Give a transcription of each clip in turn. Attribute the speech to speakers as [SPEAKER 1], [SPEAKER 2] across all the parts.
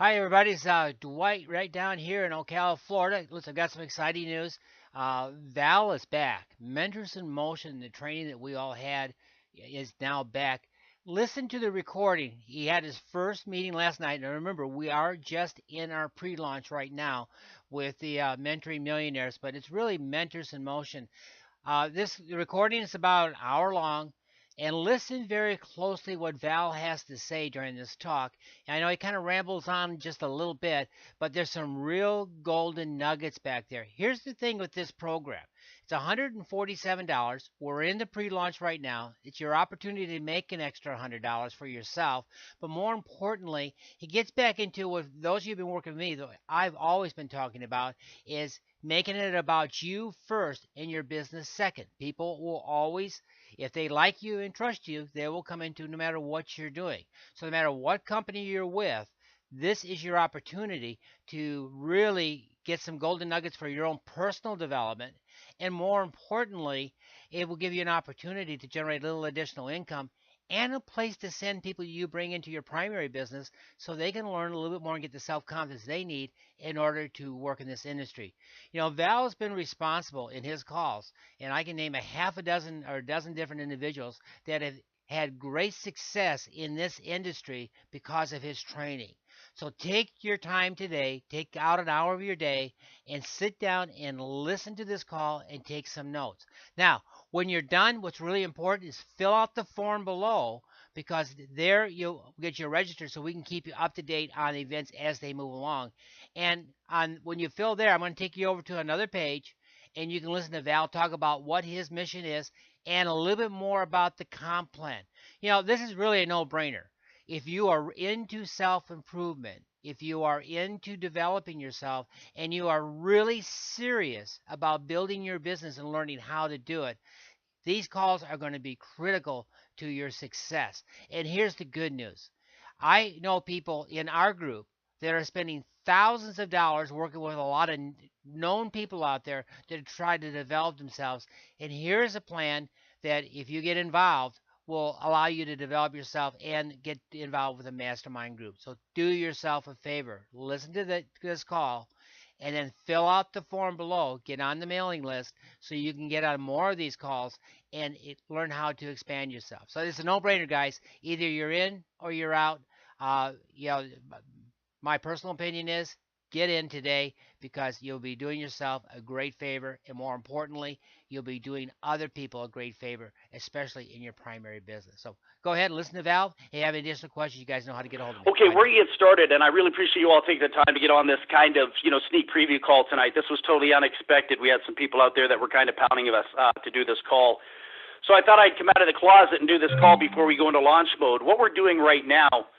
[SPEAKER 1] Hi, everybody. It's Dwight right down here in Ocala, Florida. Listen, I've got some exciting news. Val is back. Mentors in Motion, the training that we all had, is now back. Listen to the recording. He had his first meeting last night. And remember, we are just in our pre launch right now with the Mentoring Millionaires, but it's really Mentors in Motion. This recording is about an hour long, and listen very closely what Val has to say during this talk. And I know he kind of rambles on just a little bit, but there's some real golden nuggets back there. Here's the thing with this program. It's $147. We're in the pre-launch right now. It's your opportunity to make an extra $100 for yourself. But more importantly, he gets back into what those of you who've been working with me, that I've always been talking about, is making it about you first and your business second. People will always, if they like you and trust you, they will come into no matter what you're doing. So no matter what company you're with, this is your opportunity to really get some golden nuggets for your own personal development. And more importantly, it will give you an opportunity to generate a little additional income and a place to send people you bring into your primary business so they can learn a little bit more and get the self-confidence they need in order to work in this industry. Val has been responsible in his calls, and I can name a half a dozen or a dozen different individuals that have had great success in this industry because of his training. So take your time today, take out an hour of your day, and sit down and listen to this call and take some notes. Now, when you're done, what's really important is fill out the form below, because there you'll get your register so we can keep you up to date on events as they move along. And when you fill there, I'm going to take you over to another page, and you can listen to Val talk about what his mission is and a little bit more about the comp plan. This is really a no-brainer. If you are into self-improvement, if you are into developing yourself, and you are really serious about building your business and learning how to do it, these calls are going to be critical to your success. And here's the good news. I know people in our group that are spending thousands of dollars working with a lot of known people out there that try to develop themselves. And here's a plan that, if you get involved, will allow you to develop yourself and get involved with a mastermind group. So do yourself a favor. Listen to this call and then fill out the form below. Get on the mailing list so you can get on more of these calls and learn how to expand yourself. So it's a no-brainer, guys. Either you're in or you're out. Uh, you know, my personal opinion is get in today, because you'll be doing yourself a great favor, and more importantly, you'll be doing other people a great favor, especially in your primary business. So go ahead and listen to Val. If you have any additional questions, you guys know how to get a hold of me.
[SPEAKER 2] Okay, we're going to get started, and I really appreciate you all taking the time to get on this kind of, sneak preview call tonight. This was totally unexpected. We had some people out there that were kind of pounding us to do this call. So I thought I'd come out of the closet and do this call before we go into launch mode. What we're doing right now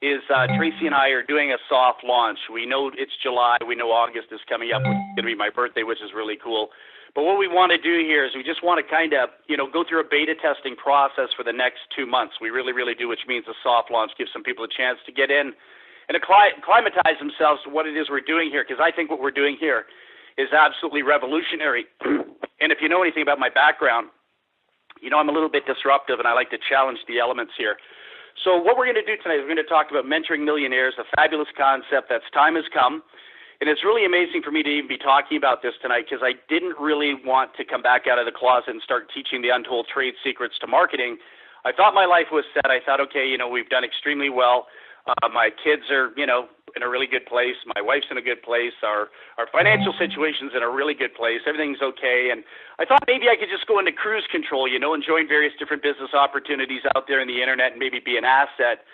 [SPEAKER 2] is Tracy and I are doing a soft launch. We know it's July. We know August is coming up. It's going to be my birthday, which is really cool. But what we want to do here is we just want to kind of, go through a beta testing process for the next 2 months. We really, really do, which means a soft launch gives some people a chance to get in and acclimatize themselves to what it is we're doing here, because I think what we're doing here is absolutely revolutionary. And if you know anything about my background, I'm a little bit disruptive, and I like to challenge the elements here. So what we're going to do tonight is we're going to talk about mentoring millionaires, a fabulous concept that's time has come. And it's really amazing for me to even be talking about this tonight, because I didn't really want to come back out of the closet and start teaching the untold trade secrets to marketing. I thought my life was set. I thought, okay, we've done extremely well. My kids are, in a really good place. My wife's in a good place. Our financial situation's in a really good place. Everything's okay. And I thought maybe I could just go into cruise control, and join various different business opportunities out there in the internet, and maybe be an asset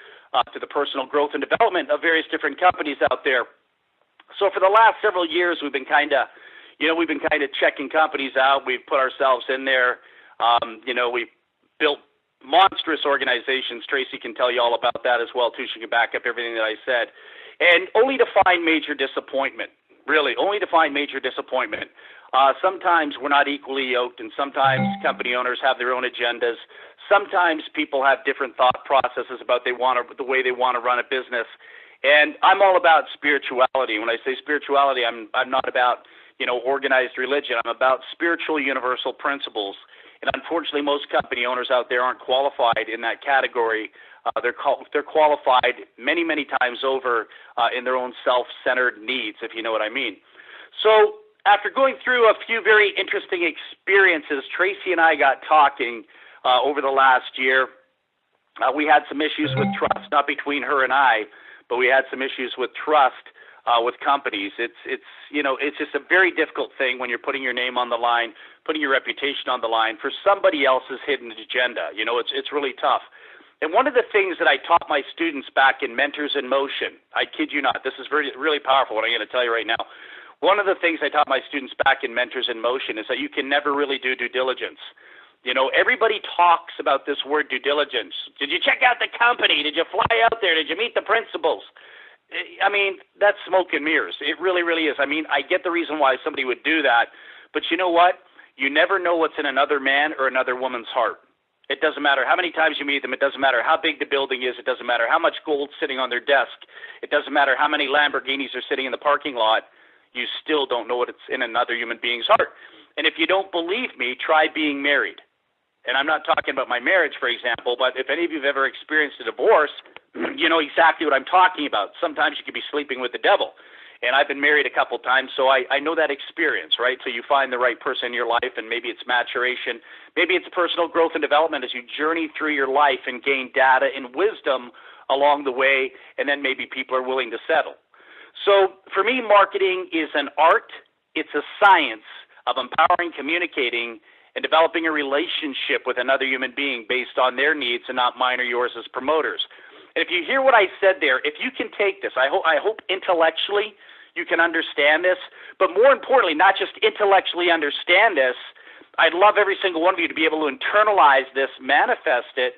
[SPEAKER 2] to the personal growth and development of various different companies out there. So for the last several years, we've been kind of checking companies out. We've put ourselves in there. We've built monstrous organizations. Tracy can tell you all about that as well, too. She can back up everything that I said. And only to find major disappointment, really, only to find major disappointment. Sometimes we're not equally yoked, and sometimes company owners have their own agendas. Sometimes people have different thought processes about the way they want to run a business. And I'm all about spirituality. When I say spirituality, I'm not about, organized religion. I'm about spiritual universal principles. And unfortunately, most company owners out there aren't qualified in that category. They're qualified many, many times over in their own self-centered needs, if you know what I mean. So after going through a few very interesting experiences, Tracy and I got talking over the last year. We had some issues with trust, not between her and I, but we had some issues with trust with companies. It's just a very difficult thing when you're putting your name on the line, putting your reputation on the line for somebody else's hidden agenda. It's really tough. And one of the things that I taught my students back in Mentors in Motion, I kid you not, this is really powerful what I'm going to tell you right now. One of the things I taught my students back in Mentors in Motion is that you can never really do due diligence. Everybody talks about this word due diligence. Did you check out the company? Did you fly out there? Did you meet the principals? I mean, that's smoke and mirrors. It really, really is. I mean, I get the reason why somebody would do that, but you know what? You never know what's in another man or another woman's heart. It doesn't matter how many times you meet them. It doesn't matter how big the building is. It doesn't matter how much gold's sitting on their desk. It doesn't matter how many Lamborghinis are sitting in the parking lot. You still don't know what's in another human being's heart. And if you don't believe me, try being married. And I'm not talking about my marriage, for example, but if any of you have ever experienced a divorce, you know exactly what I'm talking about. Sometimes you could be sleeping with the devil. And I've been married a couple times, so I know that experience, right? So you find the right person in your life, and maybe it's maturation. Maybe it's personal growth and development as you journey through your life and gain data and wisdom along the way, and then maybe people are willing to settle. So for me, marketing is an art. It's a science of empowering, communicating, and developing a relationship with another human being based on their needs and not mine or yours as promoters. And if you hear what I said there, if you can take this, I hope intellectually you can understand this, but more importantly, not just intellectually understand this, I'd love every single one of you to be able to internalize this, manifest it,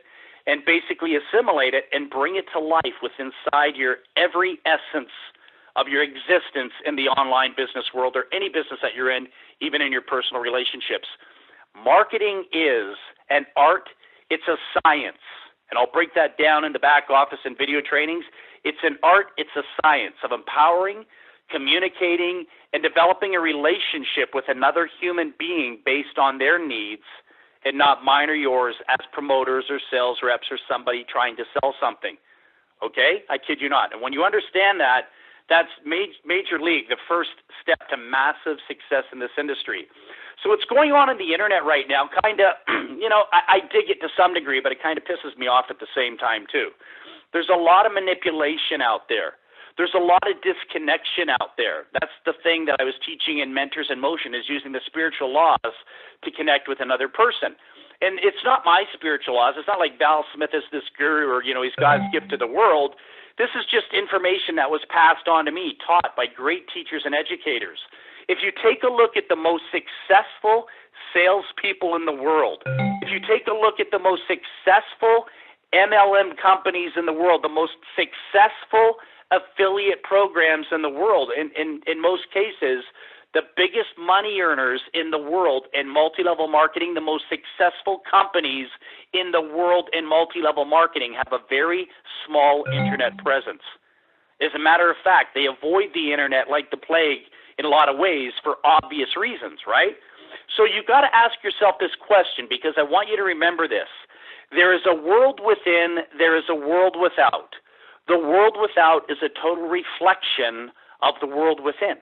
[SPEAKER 2] and basically assimilate it and bring it to life within inside your every essence of your existence in the online business world or any business that you're in, even in your personal relationships. Marketing is an art. It's a science. And I'll break that down in the back office and video trainings. It's an art. It's a science of empowering, communicating, and developing a relationship with another human being based on their needs and not mine or yours as promoters or sales reps or somebody trying to sell something. Okay? I kid you not. And when you understand that, that's major league, the first step to massive success in this industry. So what's going on in the internet right now, kind of, I dig it to some degree, but it kind of pisses me off at the same time too. There's a lot of manipulation out there. There's a lot of disconnection out there. That's the thing that I was teaching in Mentors in Motion, is using the spiritual laws to connect with another person. And it's not my spiritual laws. It's not like Val Smyth is this guru or, he's God's gift to the world. This is just information that was passed on to me, taught by great teachers and educators. If you take a look at the most successful salespeople in the world, if you take a look at the most successful MLM companies in the world, the most successful affiliate programs in the world, in most cases, the biggest money earners in the world in multi-level marketing, the most successful companies in the world in multi-level marketing have a very small internet presence. As a matter of fact, they avoid the internet like the plague in a lot of ways for obvious reasons, right? So you've got to ask yourself this question, because I want you to remember this. There is a world within, there is a world without. The world without is a total reflection of the world within.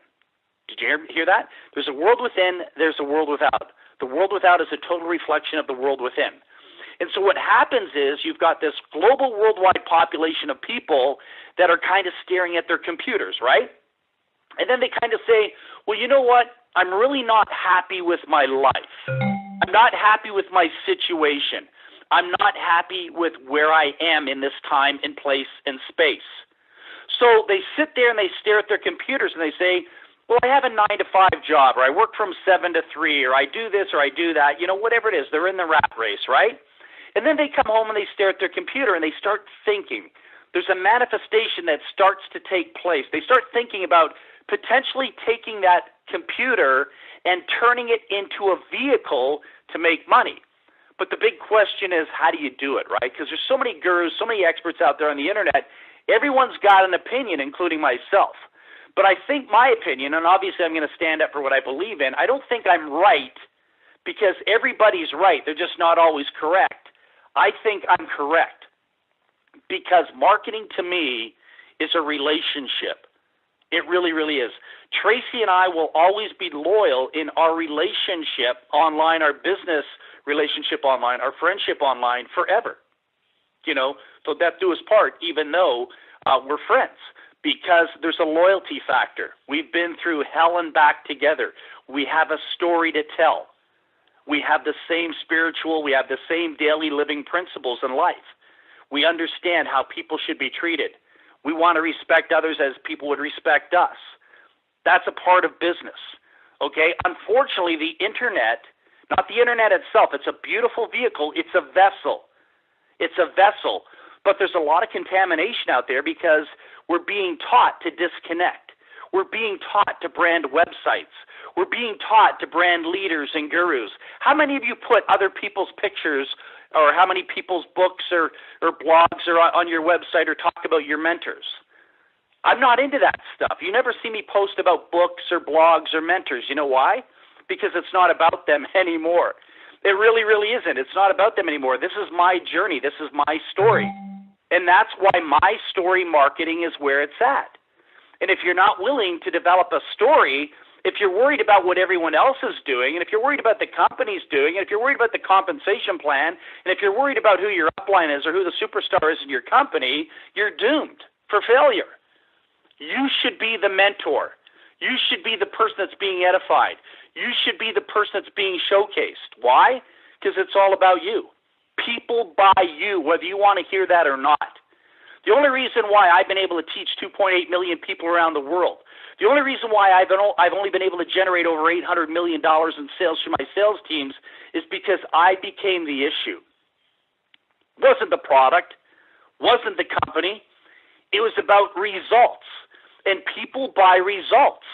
[SPEAKER 2] Did you hear that? There's a world within, there's a world without. The world without is a total reflection of the world within. And so what happens is you've got this global worldwide population of people that are kind of staring at their computers, right? And then they kind of say, well, you know what? I'm really not happy with my life. I'm not happy with my situation. I'm not happy with where I am in this time and place and space. So they sit there and they stare at their computers and they say, well, I have a 9-to-5 job, or I work from 7 to 3, or I do this or I do that, whatever it is. They're in the rat race, right? And then they come home and they stare at their computer and they start thinking. There's a manifestation that starts to take place. They start thinking about potentially taking that computer and turning it into a vehicle to make money. But the big question is, how do you do it, right? Because there's so many gurus, so many experts out there on the internet. Everyone's got an opinion, including myself. But I think my opinion, and obviously I'm going to stand up for what I believe in, I don't think I'm right because everybody's right. They're just not always correct. I think I'm correct because marketing to me is a relationship. It really, really is. Tracy and I will always be loyal in our relationship online, our business relationship online, our friendship online forever. So death do us part, even though we're friends, because there's a loyalty factor. We've been through hell and back together. We have a story to tell. We have the same spiritual, we have the same daily living principles in life. We understand how people should be treated. We want to respect others as people would respect us. That's a part of business, okay? Unfortunately, the internet, not the internet itself, it's a beautiful vehicle. It's a vessel. It's a vessel. But there's a lot of contamination out there because we're being taught to disconnect. We're being taught to brand websites. We're being taught to brand leaders and gurus. How many of you put other people's pictures or how many people's books or blogs are on your website or talk about your mentors? I'm not into that stuff. You never see me post about books or blogs or mentors. You know why? Because it's not about them anymore. It really, really isn't. It's not about them anymore. This is my journey. This is my story. And that's why my story marketing is where it's at. And if you're not willing to develop a story, if you're worried about what everyone else is doing, and if you're worried about the company's doing, and if you're worried about the compensation plan, and if you're worried about who your upline is or who the superstar is in your company, you're doomed for failure. You should be the mentor. You should be the person that's being edified. You should be the person that's being showcased. Why? Because it's all about you. People buy you, whether you want to hear that or not. The only reason why I've been able to teach 2.8 million people around the world, the only reason why I've only been able to generate over $800 million in sales through my sales teams is because I became the issue. It wasn't the product, wasn't the company. It was about results. And people buy results.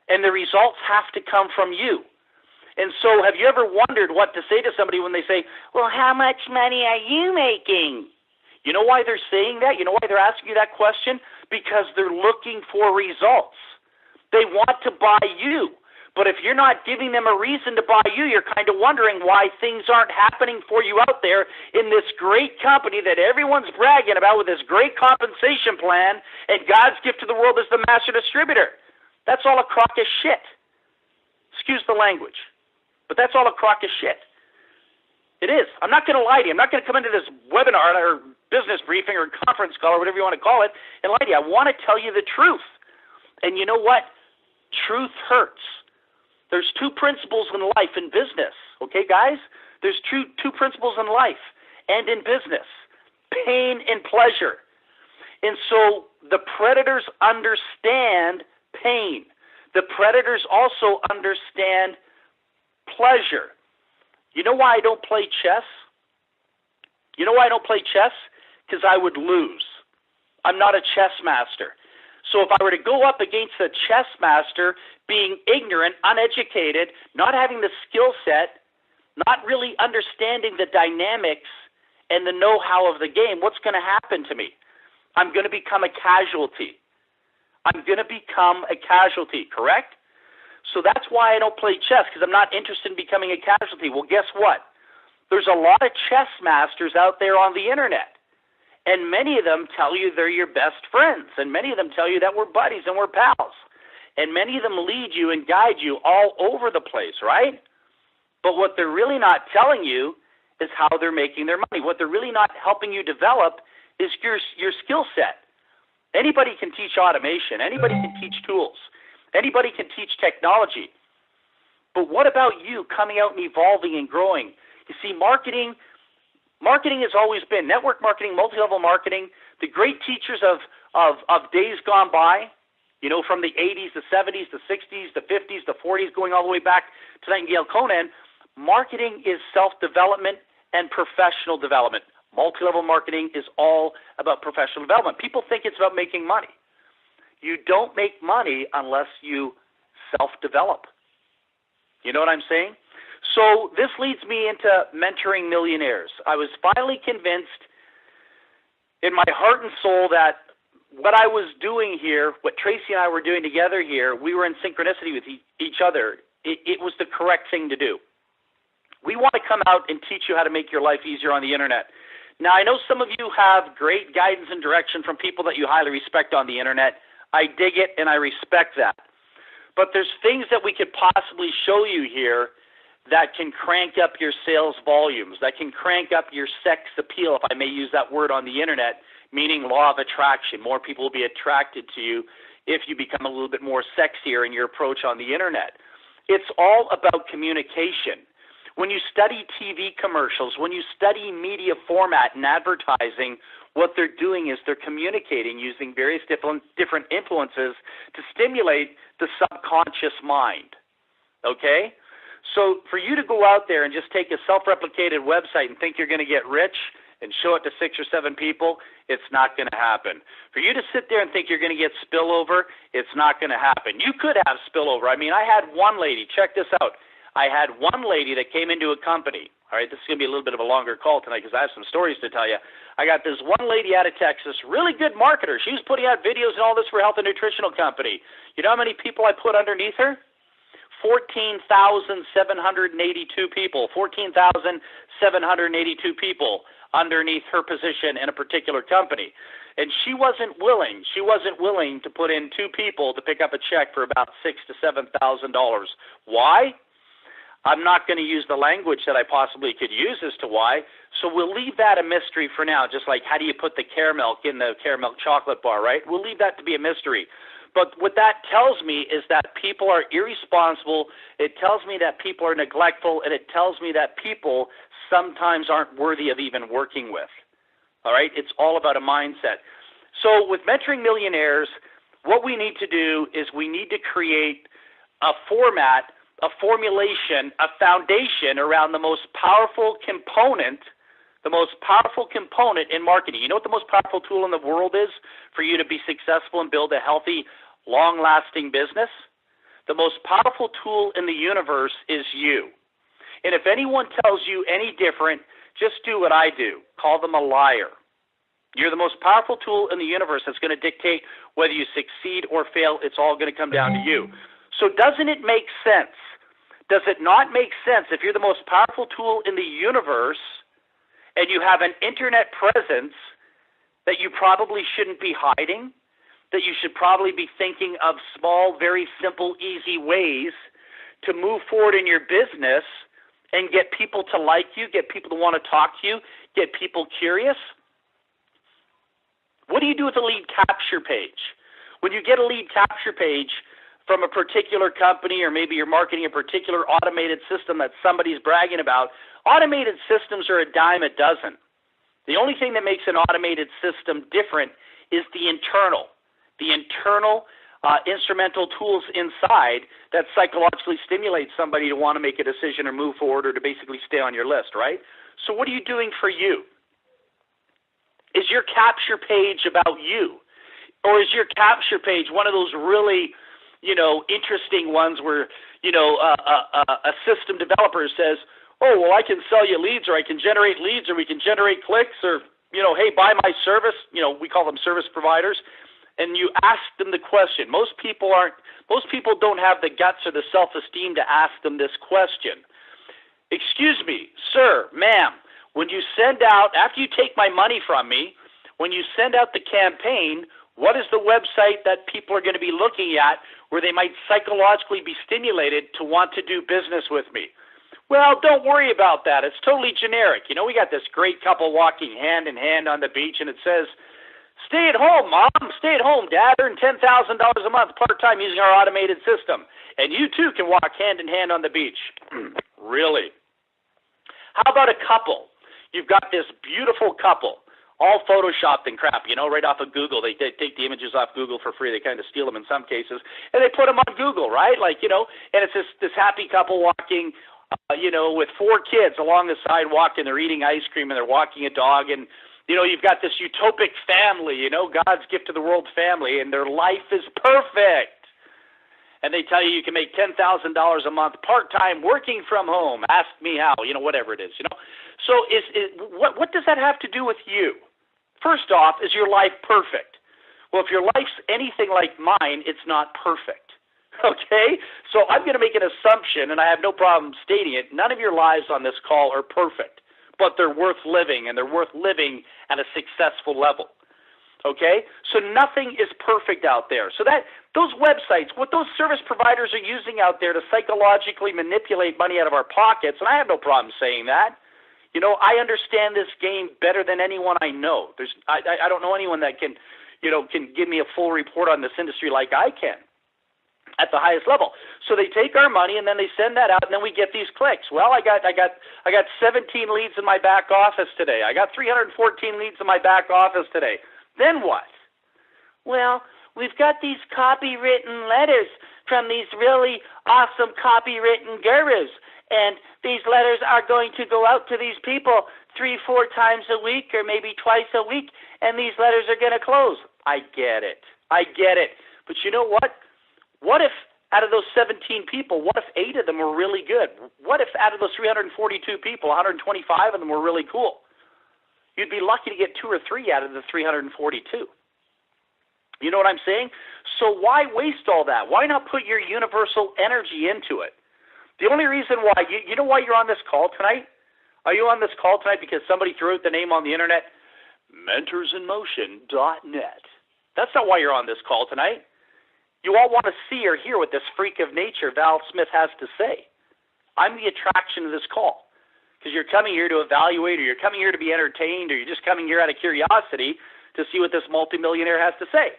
[SPEAKER 2] And the results have to come from you. And so have you ever wondered what to say to somebody when they say, well, how much money are you making? You know why they're saying that? You know why they're asking you that question? Because they're looking for results. They want to buy you. But if you're not giving them a reason to buy you, you're kind of wondering why things aren't happening for you out there in this great company that everyone's bragging about with this great compensation plan, and God's gift to the world is the master distributor. That's all a crock of shit. Excuse the language. But that's all a crock of shit. It is. I'm not going to lie to you. I'm not going to come into this webinar or business briefing or conference call or whatever you want to call it and lie to you. I want to tell you the truth. And you know what? Truth hurts. There's two principles in life and business. Okay, guys? There's two principles in life and in business. Pain and pleasure. And so the predators understand pain. The predators also understand pleasure. You know why I don't play chess? You know why I don't play chess? Because I would lose. I'm not a chess master. So if I were to go up against a chess master being ignorant, uneducated, not having the skill set, not really understanding the dynamics and the know-how of the game, what's going to happen to me? I'm going to become a casualty. I'm going to become a casualty, correct? So that's why I don't play chess, because I'm not interested in becoming a casualty. Well, guess what? There's a lot of chess masters out there on the internet, and many of them tell you they're your best friends, and many of them tell you that we're buddies and we're pals, and many of them lead you and guide you all over the place, right? But what they're really not telling you is how they're making their money. What they're really not helping you develop is your skill set. Anybody can teach automation. Anybody can teach tools. Anybody can teach technology. But what about you coming out and evolving and growing? You see, marketing has always been network marketing, multi-level marketing. The great teachers of days gone by, you know, from the 80s, the 70s, the 60s, the 50s, the 40s, going all the way back to Nightingale Conan, marketing is self-development and professional development. Multi-level marketing is all about professional development. People think it's about making money. You don't make money unless you self-develop. You know what I'm saying? So this leads me into mentoring millionaires. I was finally convinced in my heart and soul that what I was doing here, what Tracy and I were doing together here, we were in synchronicity with each other. It was the correct thing to do. We want to come out and teach you how to make your life easier on the internet. Now, I know some of you have great guidance and direction from people that you highly respect on the internet. I dig it and I respect that. But there's things that we could possibly show you here that can crank up your sales volumes, that can crank up your sex appeal, if I may use that word on the internet, meaning law of attraction. More people will be attracted to you if you become a little bit more sexier in your approach on the internet. It's all about communication. When you study TV commercials, when you study media format and advertising, what they're doing is they're communicating using various different influences to stimulate the subconscious mind. Okay? So for you to go out there and just take a self-replicated website and think you're going to get rich and show it to 6 or 7 people, it's not going to happen. For you to sit there and think you're going to get spillover, it's not going to happen. You could have spillover. I mean, I had one lady, check this out. I had one lady that came into a company. All right, this is going to be a little bit of a longer call tonight because I have some stories to tell you. I got this one lady out of Texas, really good marketer. She was putting out videos and all this for a health and nutritional company. You know how many people I put underneath her? 14,782 people. 14,782 people underneath her position in a particular company. And she wasn't willing to put in 2 people to pick up a check for about $6,000 to $7,000. Why? I'm not going to use the language that I possibly could use as to why, so we'll leave that a mystery for now, just like how do you put the caramel in the caramel chocolate bar, right? We'll leave that to be a mystery. But what that tells me is that people are irresponsible, it tells me that people are neglectful, and it tells me that people sometimes aren't worthy of even working with. All right? It's all about a mindset. So with Mentoring Millionaires, what we need to do is we need to create a format, a formulation, a foundation around the most powerful component in marketing. You know what the most powerful tool in the world is for you to be successful and build a healthy, long-lasting business? The most powerful tool in the universe is you. And if anyone tells you any different, just do what I do. Call them a liar. You're the most powerful tool in the universe that's going to dictate whether you succeed or fail. It's all going to come down to you. So doesn't it make sense? Does it not make sense if you're the most powerful tool in the universe and you have an internet presence that you probably shouldn't be hiding, that you should probably be thinking of small, very simple, easy ways to move forward in your business and get people to like you, get people to want to talk to you, get people curious? What do you do with a lead capture page? When you get a lead capture page from a particular company, or maybe you're marketing a particular automated system that somebody's bragging about, automated systems are a dime a dozen. The only thing that makes an automated system different is the internal instrumental tools inside that psychologically stimulate somebody to want to make a decision or move forward or to basically stay on your list, right? So what are you doing for you? Is your capture page about you? Or is your capture page one of those really, interesting ones where, a system developer says, oh, well, I can sell you leads, or I can generate leads, or we can generate clicks, or, hey, buy my service. We call them service providers. And you ask them the question. Most people don't have the guts or the self-esteem to ask them this question. Excuse me, sir, ma'am, when you send out, after you take my money from me, when you send out the campaign, what is the website that people are going to be looking at where they might psychologically be stimulated to want to do business with me? Well, don't worry about that. It's totally generic. We got this great couple walking hand in hand on the beach, and it says, stay at home, Mom. Stay at home, Dad. Earn $10,000 a month part-time using our automated system. And you, too, can walk hand in hand on the beach. Really? How about a couple? You've got this beautiful couple, all photoshopped and crap, right off of Google. They take the images off Google for free. They kind of steal them in some cases, and they put them on Google, right? And it's this happy couple walking, with 4 kids along the sidewalk, and they're eating ice cream, and they're walking a dog, and you've got this utopic family, God's gift to the world family, and their life is perfect. And they tell you can make $10,000 a month part-time working from home. Ask me how, whatever it is, So what does that have to do with you? First off, is your life perfect? Well, if your life's anything like mine, it's not perfect. Okay? So I'm going to make an assumption, and I have no problem stating it. None of your lives on this call are perfect, but they're worth living, and they're worth living at a successful level. Okay? So nothing is perfect out there. So that those websites, what those service providers are using out there to psychologically manipulate money out of our pockets, and I have no problem saying that. You know, I understand this game better than anyone I know. I don't know anyone that can give me a full report on this industry like I can at the highest level. So they take our money and then they send that out, and then we get these clicks. Well, I got 17 leads in my back office today. I got 314 leads in my back office today. Then what? Well, we've got these copywritten letters from these really awesome copywritten gurus, and these letters are going to go out to these people 3-4 times a week or maybe twice a week, and these letters are going to close. I get it. But you know what? What if out of those 17 people, what if 8 of them were really good? What if out of those 342 people, 125 of them were really cool? You'd be lucky to get 2 or 3 out of the 342. You know what I'm saying? So why waste all that? Why not put your universal energy into it? The only reason why, you know why you're on this call tonight? Are you on this call tonight because somebody threw out the name on the internet? mentorsinmotion.net. That's not why you're on this call tonight. You all want to see or hear what this freak of nature, Val Smyth, has to say. I'm the attraction of this call because you're coming here to evaluate, or you're coming here to be entertained, or you're just coming here out of curiosity to see what this multimillionaire has to say.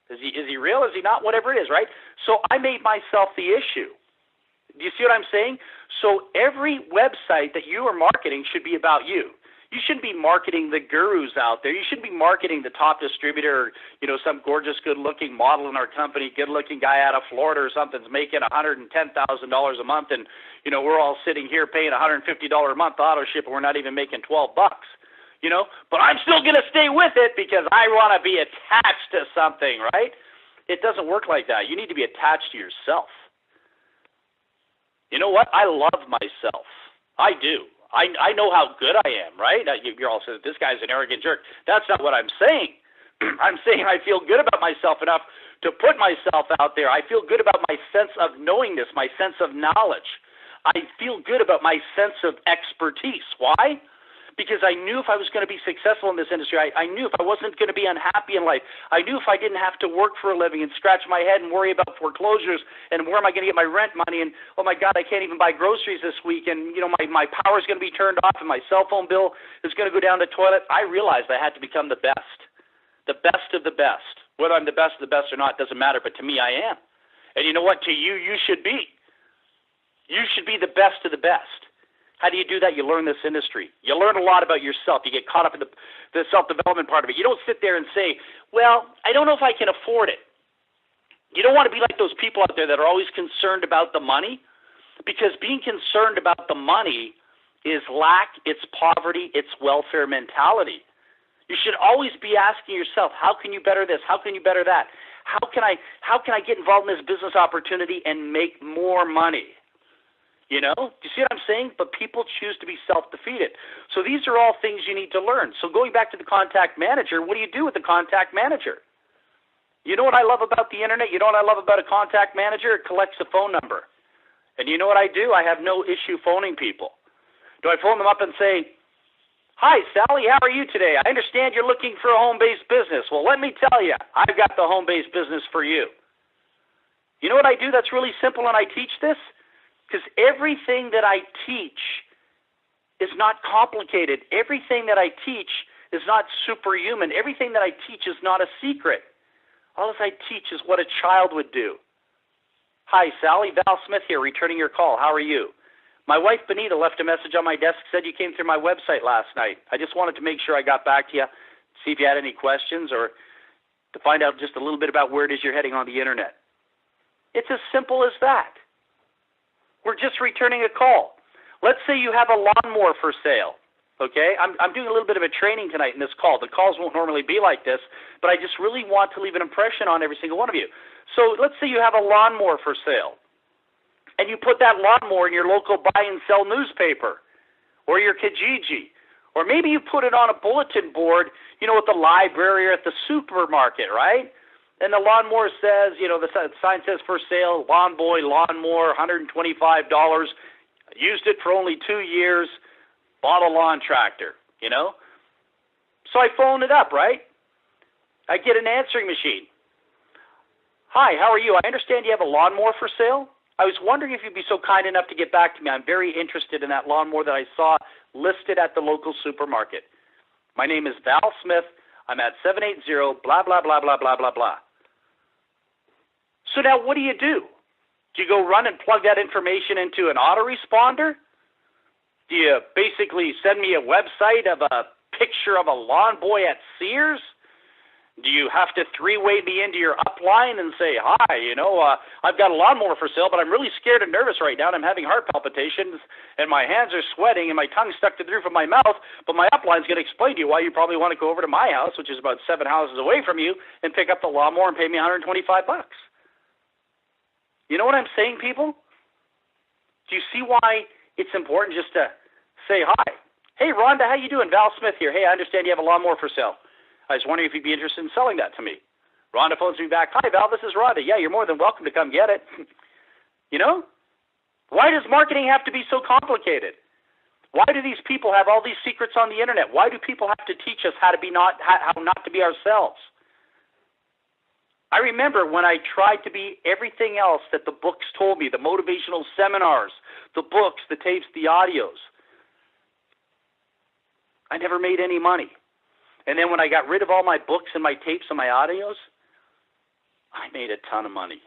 [SPEAKER 2] Is he real? Is he not? Whatever it is, right? So I made myself the issue. Do you see what I'm saying? So every website that you are marketing should be about you. You shouldn't be marketing the gurus out there. You shouldn't be marketing the top distributor, or, some gorgeous, good-looking model in our company, good-looking guy out of Florida or something's making $110,000 a month, and, we're all sitting here paying $150 a month auto ship, and we're not even making $12. But I'm still going to stay with it because I want to be attached to something, right? It doesn't work like that. You need to be attached to yourself. You know what? I love myself. I do. I know how good I am, right? You're all saying, this guy's an arrogant jerk. That's not what I'm saying. I'm saying I feel good about myself enough to put myself out there. I feel good about my sense of knowingness, my sense of knowledge. I feel good about my sense of expertise. Why? Because I knew if I was going to be successful in this industry, I knew if I wasn't going to be unhappy in life, I knew if I didn't have to work for a living and scratch my head and worry about foreclosures and where am I going to get my rent money and, oh my God, I can't even buy groceries this week and, my power is going to be turned off and my cell phone bill is going to go down the toilet, I realized I had to become the best of the best. Whether I'm the best of the best or not doesn't matter, but to me I am. And you know what? To you, you should be. You should be the best of the best. How do you do that? You learn this industry. You learn a lot about yourself. You get caught up in the self-development part of it. You don't sit there and say, well, I don't know if I can afford it. You don't want to be like those people out there that are always concerned about the money, because being concerned about the money is lack, it's poverty, it's welfare mentality. You should always be asking yourself, how can you better this? How can you better that? How can I get involved in this business opportunity and make more money? Do you see what I'm saying? But people choose to be self-defeated. So these are all things you need to learn. So going back to the contact manager, what do you do with the contact manager? You know what I love about the internet? You know what I love about a contact manager? It collects a phone number. And you know what I do? I have no issue phoning people. Do I phone them up and say, hi, Sally, how are you today? I understand you're looking for a home-based business. Well, let me tell you, I've got the home-based business for you. You know what I do that's really simple, and I teach this? Because everything that I teach is not complicated. Everything that I teach is not superhuman. Everything that I teach is not a secret. All I teach is what a child would do. Hi, Sally. Val Smyth here, returning your call. How are you? My wife, Benita, left a message on my desk, said you came through my website last night. I just wanted to make sure I got back to you, see if you had any questions, or to find out just a little bit about where it is you're heading on the internet. It's as simple as that. We're just returning a call. Let's say you have a lawnmower for sale, okay? I'm doing a little bit of a training tonight in this call. The calls won't normally be like this, but I just really want to leave an impression on every single one of you. So let's say you have a lawnmower for sale, and you put that lawnmower in your local buy and sell newspaper or your Kijiji, or maybe you put it on a bulletin board, at the library or at the supermarket, right? And the lawnmower says, the sign says for sale, Lawn Boy lawnmower, $125. Used it for only 2 years, bought a lawn tractor, So I phone it up, right? I get an answering machine. Hi, how are you? I understand you have a lawnmower for sale. I was wondering if you'd be so kind enough to get back to me. I'm very interested in that lawnmower that I saw listed at the local supermarket. My name is Val Smyth. I'm at 780 blah, blah, blah, blah, blah, blah, blah. So now what do? Do you go run and plug that information into an autoresponder? Do you basically send me a website of a picture of a lawn boy at Sears? Do you have to three-way me into your upline and say, hi, I've got a lawnmower for sale, but I'm really scared and nervous right now, and I'm having heart palpitations, and my hands are sweating, and my tongue's stuck to the roof of my mouth, but my upline's going to explain to you why you probably want to go over to my house, which is about 7 houses away from you, and pick up the lawnmower and pay me $125. You know what I'm saying, people? Do you see why it's important just to say hi? Hey, Rhonda, how you doing? Val Smyth here. Hey, I understand you have a lawnmower for sale. I was wondering if you'd be interested in selling that to me. Rhonda phones me back. Hi, Val, this is Rhonda. Yeah, you're more than welcome to come get it. Why does marketing have to be so complicated? Why do these people have all these secrets on the internet? Why do people have to teach us how not to be ourselves? I remember when I tried to be everything else that the books told me, the motivational seminars, the books, the tapes, the audios. I never made any money. And then when I got rid of all my books and my tapes and my audios, I made a ton of money.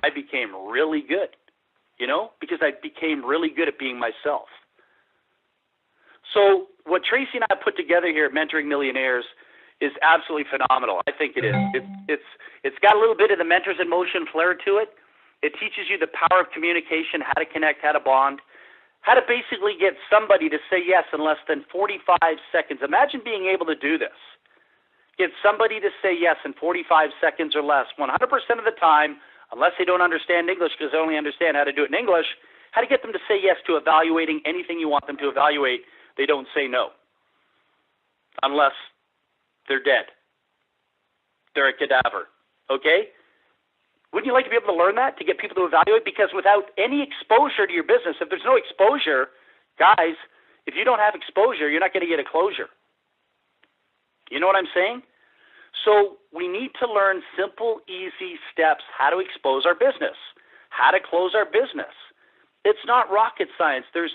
[SPEAKER 2] I became really good, because I became really good at being myself. So what Tracy and I put together here at Mentoring Millionaires is absolutely phenomenal. I think it is. It's got a little bit of the Mentors in Motion flair to it. It teaches you the power of communication, how to connect, how to bond, how to basically get somebody to say yes in less than 45 seconds. Imagine being able to do this. Get somebody to say yes in 45 seconds or less, 100% of the time, unless they don't understand English because they only understand how to do it in English, how to get them to say yes to evaluating anything you want them to evaluate. They don't say no, unless they're dead. They're a cadaver, okay? Wouldn't you like to be able to learn that, to get people to evaluate? Because without any exposure to your business, if there's no exposure, guys, if you don't have exposure, you're not going to get a closure. You know what I'm saying? So we need to learn simple, easy steps how to expose our business, how to close our business. It's not rocket science. There's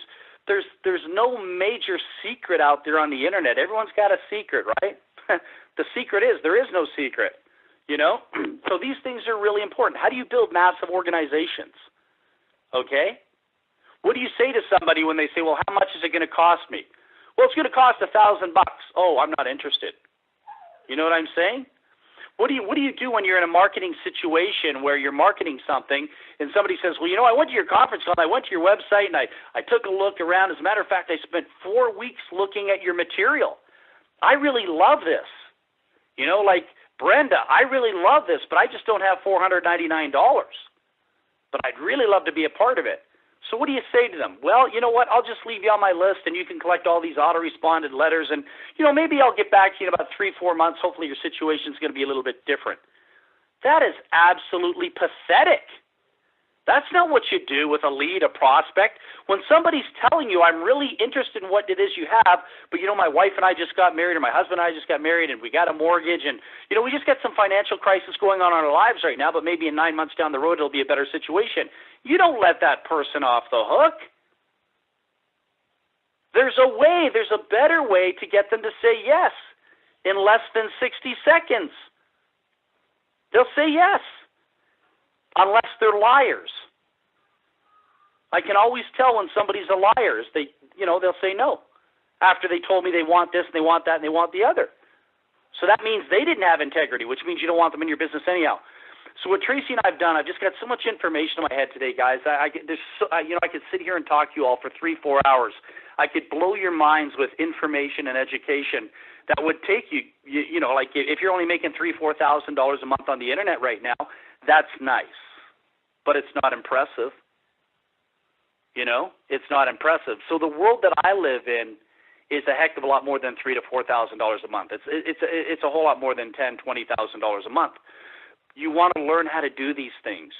[SPEAKER 2] no major secret out there on the internet. Everyone's got a secret, right? The secret is there is no secret. So these things are really important. How do you build massive organizations? Okay? What do you say to somebody when they say, well, how much is it going to cost me? Well, it's going to cost $1,000. Oh, I'm not interested. You know what I'm saying? What do you do when you're in a marketing situation where you're marketing something and somebody says, well, I went to your conference call, I went to your website, and I took a look around. As a matter of fact, I spent 4 weeks looking at your material. I really love this. Like, Brenda, I really love this, but I just don't have $499. But I'd really love to be a part of it. So what do you say to them? Well, you know what? I'll just leave you on my list, and you can collect all these auto-responded letters, and, maybe I'll get back to you in about 3-4 months. Hopefully your situation's going to be a little bit different. That is absolutely pathetic. That's not what you do with a lead, a prospect. When somebody's telling you, I'm really interested in what it is you have, but my wife and I just got married, or my husband and I just got married, and we got a mortgage, and we just got some financial crisis going on in our lives right now, but maybe in 9 months down the road it'll be a better situation. You don't let that person off the hook. There's a better way to get them to say yes in less than 60 seconds. They'll say yes. Unless they're liars. I can always tell when somebody's a liar. They'll say no after they told me they want this and they want that and they want the other. So that means they didn't have integrity, which means you don't want them in your business anyhow. So what Tracy and I have done, I've just got so much information in my head today, guys. I could sit here and talk to you all for 3-4 hours. I could blow your minds with information and education that would take you, like if you're only making $3,000-4,000 a month on the internet right now, that's nice. But it's not impressive. It's not impressive. So the world that I live in is a heck of a lot more than $3,000 to $4,000 a month. It's a whole lot more than $10,000-20,000 a month. You want to learn how to do these things.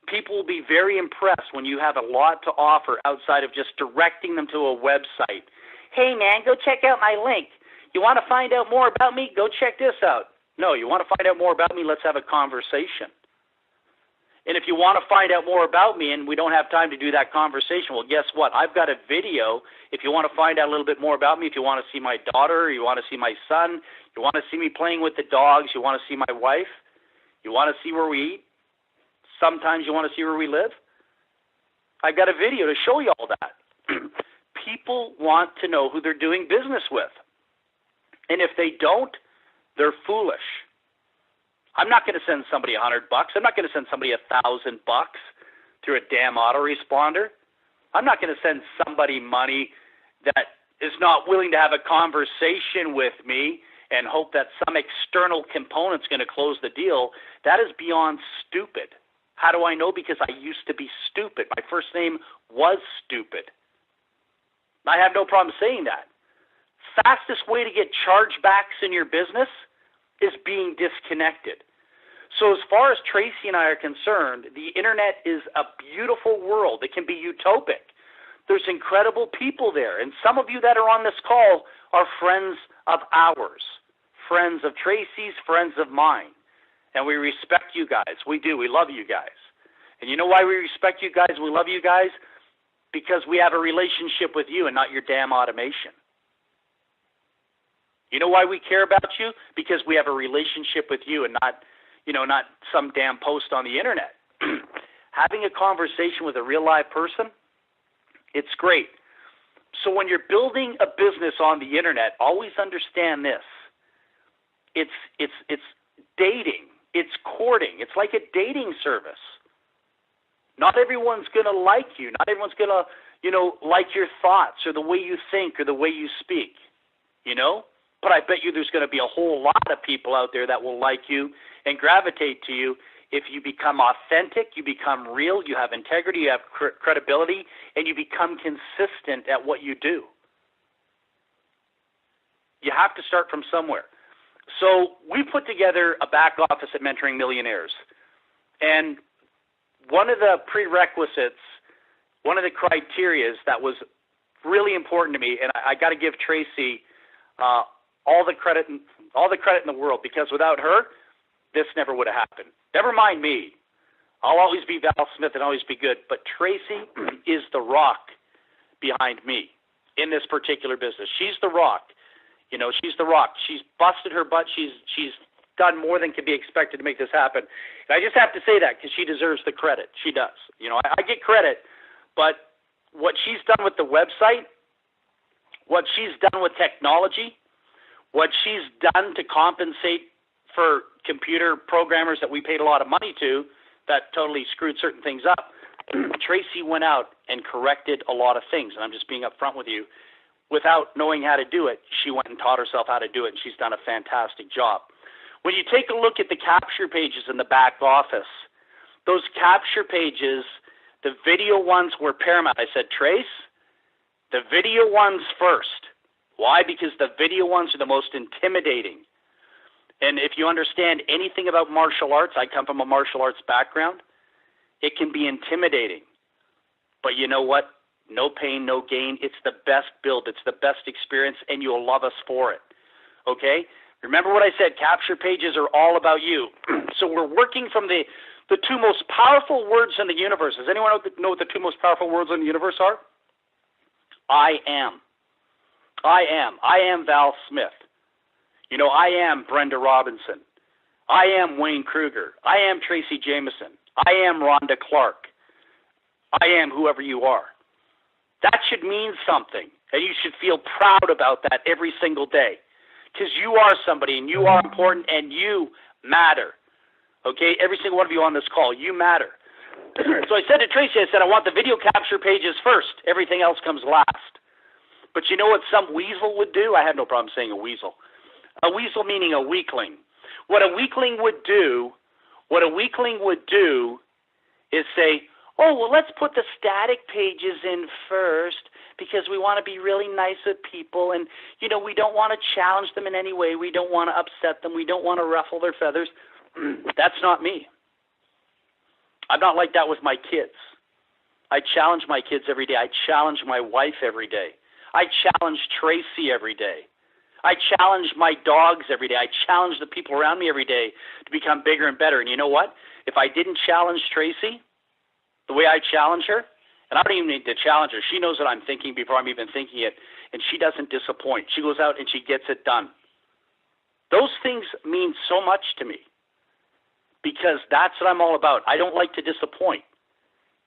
[SPEAKER 2] People will be very impressed when you have a lot to offer outside of just directing them to a website. Hey, man, go check out my link. You want to find out more about me? Go check this out. No, you want to find out more about me? Let's have a conversation. And if you want to find out more about me and we don't have time to do that conversation, well, guess what? I've got a video. If you want to find out a little bit more about me, if you want to see my daughter, you want to see my son, you want to see me playing with the dogs, you want to see my wife, you want to see where we eat, sometimes you want to see where we live, I've got a video to show you all that. People want to know who they're doing business with. And if they don't, they're foolish. I'm not going to send somebody $100. I'm not going to send somebody $1,000 through a damn autoresponder. I'm not going to send somebody money that is not willing to have a conversation with me and hope that some external component's going to close the deal. That is beyond stupid. How do I know? Because I used to be stupid. My first name was Stupid. I have no problem saying that. Fastest way to get chargebacks in your business is being disconnected. So as far as Tracy and I are concerned, the internet is a beautiful world. It can be utopic. There's incredible people there. And some of you that are on this call are friends of ours, friends of Tracy's, friends of mine. And we respect you guys. We do. We love you guys. And you know why we respect you guys? We love you guys? Because we have a relationship with you and not your damn automation. You know why we care about you? Because we have a relationship with you and not some damn post on the internet. Having a conversation with a real live person, it's great. So when you're building a business on the internet, always understand this. It's dating. It's courting. It's like a dating service. Not everyone's going to like you. Not everyone's going to, like your thoughts or the way you think or the way you speak, But I bet you there's going to be a whole lot of people out there that will like you and gravitate to you if you become authentic, you become real, you have integrity, you have credibility, and you become consistent at what you do. You have to start from somewhere. So we put together a back office at Mentoring Millionaires. And one of the prerequisites, one of the criterias that was really important to me, and I got to give Tracy all the credit in the world, because without her, this never would have happened. Never mind me. I'll always be Val Smyth and always be good. But Tracy is the rock behind me in this particular business. She's the rock. She's the rock. She's busted her butt. She's done more than can be expected to make this happen. And I just have to say that because she deserves the credit. She does. I get credit, but what she's done with the website, what she's done with technology, what she's done to compensate for computer programmers that we paid a lot of money to that totally screwed certain things up, Tracy went out and corrected a lot of things. And I'm just being upfront with you. Without knowing how to do it, she went and taught herself how to do it, and she's done a fantastic job. When you take a look at the capture pages in the back office, those capture pages, the video ones were paramount. I said, Trace, the video ones first. Why? Because the video ones are the most intimidating. And if you understand anything about martial arts, I come from a martial arts background, it can be intimidating. But you know what? No pain, no gain. It's the best build. It's the best experience, and you'll love us for it. Okay? Remember what I said. Capture pages are all about you. So we're working from the two most powerful words in the universe. Does anyone know what the two most powerful words in the universe are? I am. I am. I am Val Smyth. I am Brenda Robinson. I am Wayne Kruger. I am Tracy Jameson. I am Rhonda Clark. I am whoever you are. That should mean something, and you should feel proud about that every single day, because you are somebody, and you are important, and you matter. Okay? Every single one of you on this call, you matter. So I said to Tracy, I want the video capture pages first. Everything else comes last. But you know what some weasel would do? I have no problem saying a weasel. A weasel meaning a weakling. What a weakling would do is say, oh, well, let's put the static pages in first because we want to be really nice with people, and, we don't want to challenge them in any way. We don't want to upset them. We don't want to ruffle their feathers. That's not me. I'm not like that with my kids. I challenge my kids every day. I challenge my wife every day. I challenge Tracy every day. I challenge my dogs every day. I challenge the people around me every day to become bigger and better. And you know what? If I didn't challenge Tracy the way I challenge her, and I don't even need to challenge her, she knows what I'm thinking before I'm even thinking it, and she doesn't disappoint. She goes out and she gets it done. Those things mean so much to me because that's what I'm all about. I don't like to disappoint.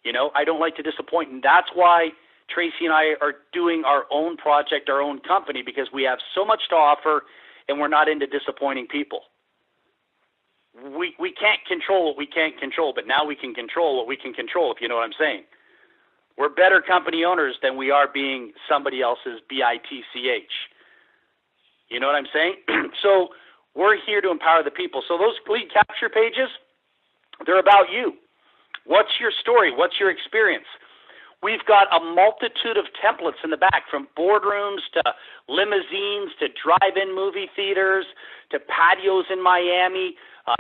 [SPEAKER 2] I don't like to disappoint, and that's why Tracy and I are doing our own project, our own company, because we have so much to offer, and we're not into disappointing people. We can't control what we can't control, but now we can control what we can control, if you know what I'm saying. We're better company owners than we are being somebody else's BITCH. You know what I'm saying? So we're here to empower the people. So those lead capture pages, they're about you. What's your story? What's your experience? We've got a multitude of templates in the back, from boardrooms to limousines to drive-in movie theaters to patios in Miami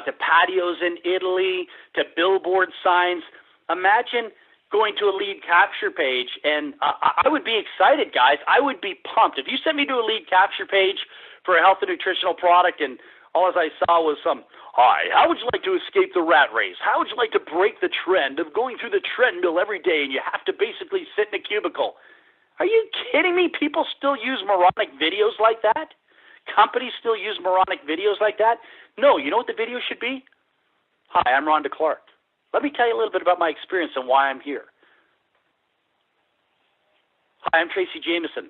[SPEAKER 2] to patios in Italy to billboard signs. Imagine going to a lead capture page, and I would be excited, guys. I would be pumped. If you sent me to a lead capture page for a health and nutritional product and all as I saw was hi, how would you like to escape the rat race? How would you like to break the trend of going through the treadmill every day and you have to basically sit in a cubicle? Are you kidding me? People still use moronic videos like that? Companies still use moronic videos like that? No, you know what the video should be? Hi, I'm Rhonda Clark. Let me tell you a little bit about my experience and why I'm here. Hi, I'm Tracy Jameson.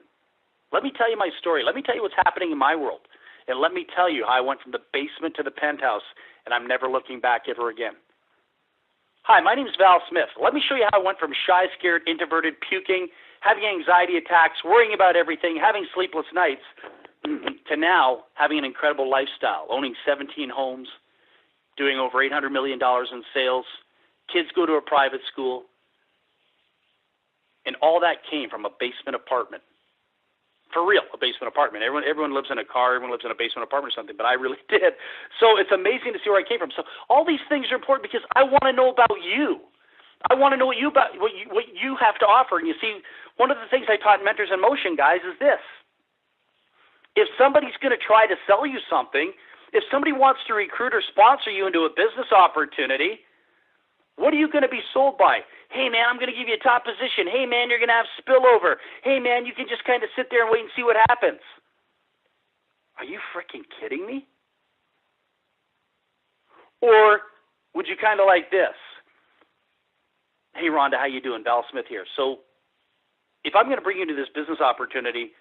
[SPEAKER 2] Let me tell you my story. Let me tell you what's happening in my world. And let me tell you how I went from the basement to the penthouse, and I'm never looking back ever again. Hi, my name is Val Smyth. Let me show you how I went from shy, scared, introverted, puking, having anxiety attacks, worrying about everything, having sleepless nights, to now having an incredible lifestyle, owning 17 homes, doing over $800 million in sales. Kids go to a private school. And all that came from a basement apartment. For real, a basement apartment. Everyone lives in a car. Everyone lives in a basement apartment or something, but I really did. So it's amazing to see where I came from. So all these things are important because I want to know about you. I want to know what you have to offer. And you see, one of the things I taught in Mentors in Motion, guys, is this. If somebody's going to try to sell you something, if somebody wants to recruit or sponsor you into a business opportunity, what are you going to be sold by? Hey, man, I'm going to give you a top position. Hey, man, you're going to have spillover. Hey, man, you can just kind of sit there and wait and see what happens. Are you freaking kidding me? Or would you kind of like this? Hey, Rhonda, how you doing? Val Smyth here. So if I'm going to bring you into this business opportunity,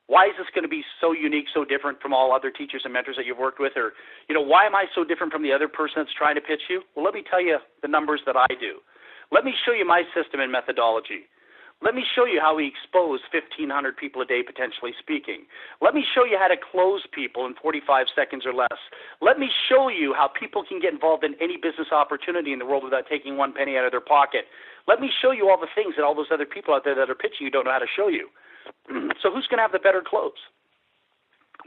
[SPEAKER 2] why is this going to be so unique, so different from all other teachers and mentors that you've worked with? Or, why am I so different from the other person that's trying to pitch you? Well, let me tell you the numbers that I do. Let me show you my system and methodology. Let me show you how we expose 1,500 people a day, potentially speaking. Let me show you how to close people in 45 seconds or less. Let me show you how people can get involved in any business opportunity in the world without taking one penny out of their pocket. Let me show you all the things that all those other people out there that are pitching you don't know how to show you. So who's going to have the better close?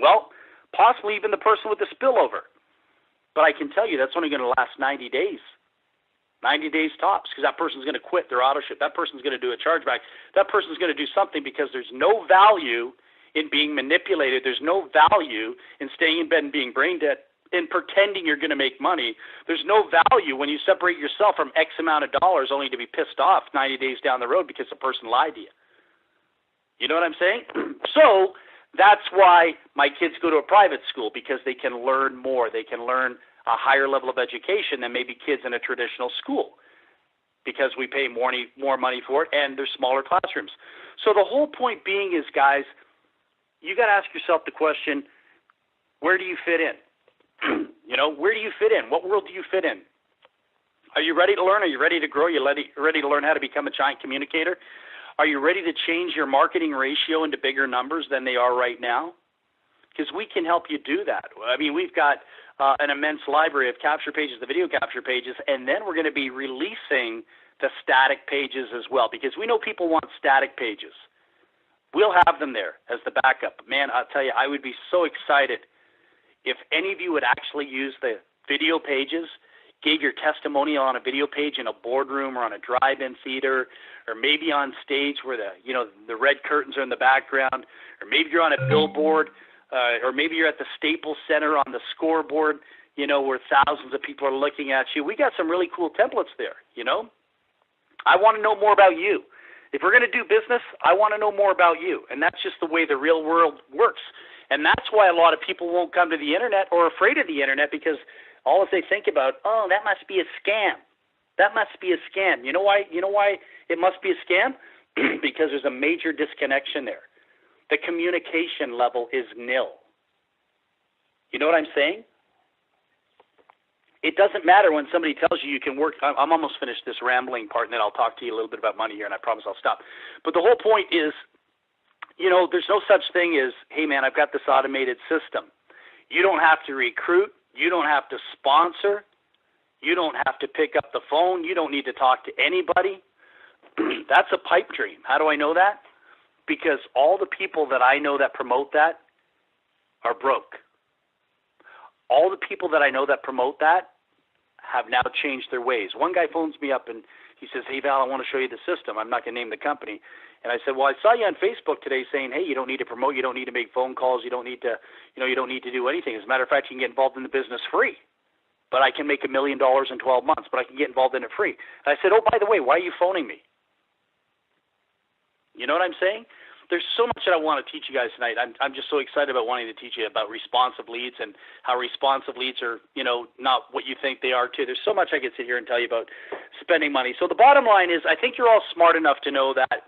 [SPEAKER 2] Well, possibly even the person with the spillover. But I can tell you that's only going to last 90 days. 90 days tops, because that person's going to quit their auto ship. That person's going to do a chargeback. That person's going to do something because there's no value in being manipulated. There's no value in staying in bed and being brain dead and pretending you're going to make money. There's no value when you separate yourself from X amount of dollars only to be pissed off 90 days down the road because the person lied to you. You know what I'm saying? So that's why my kids go to a private school, because they can learn more. They can learn a higher level of education than maybe kids in a traditional school, because we pay more money for it, and there's smaller classrooms. So the whole point being is, guys, you got to ask yourself the question, where do you fit in? Where do you fit in? What world do you fit in? Are you ready to learn? Are you ready to grow? Are you ready to learn how to become a giant communicator? Are you ready to change your marketing ratio into bigger numbers than they are right now? Because we can help you do that. I mean, we've got an immense library of capture pages, the video capture pages, and then we're going to be releasing the static pages as well, because we know people want static pages. We'll have them there as the backup. Man, I'll tell you, I would be so excited if any of you would actually use the video pages, gave your testimonial on a video page in a boardroom or on a drive-in theater, or maybe on stage where the red curtains are in the background, or maybe you're on a billboard, or maybe you're at the Staples Center on the scoreboard, where thousands of people are looking at you. We got some really cool templates there, I want to know more about you. If we're going to do business, I want to know more about you. And that's just the way the real world works. And that's why a lot of people won't come to the internet or are afraid of the internet, because all they think about, oh, that must be a scam. That must be a scam. You know why it must be a scam? Because there's a major disconnection there. The communication level is nil. You know what I'm saying? It doesn't matter when somebody tells you can work. I'm almost finished this rambling part, and then I'll talk to you a little bit about money here, and I promise I'll stop. But the whole point is, there's no such thing as, hey, man, I've got this automated system. You don't have to recruit. You don't have to sponsor. You don't have to pick up the phone. You don't need to talk to anybody. That's a pipe dream. How do I know that? Because all the people that I know that promote that are broke. All the people that I know that promote that have now changed their ways. One guy phones me up and he says, hey, Val, I want to show you the system. I'm not going to name the company. And I said, well, I saw you on Facebook today saying, hey, you don't need to promote, you don't need to make phone calls, you don't need to do anything. As a matter of fact, you can get involved in the business free. But I can make $1 million in 12 months, but I can get involved in it free. And I said, oh, by the way, why are you phoning me? You know what I'm saying? There's so much that I want to teach you guys tonight. I'm just so excited about wanting to teach you about responsive leads and how responsive leads are, not what you think they are too. There's so much I could sit here and tell you about spending money. So the bottom line is, I think you're all smart enough to know that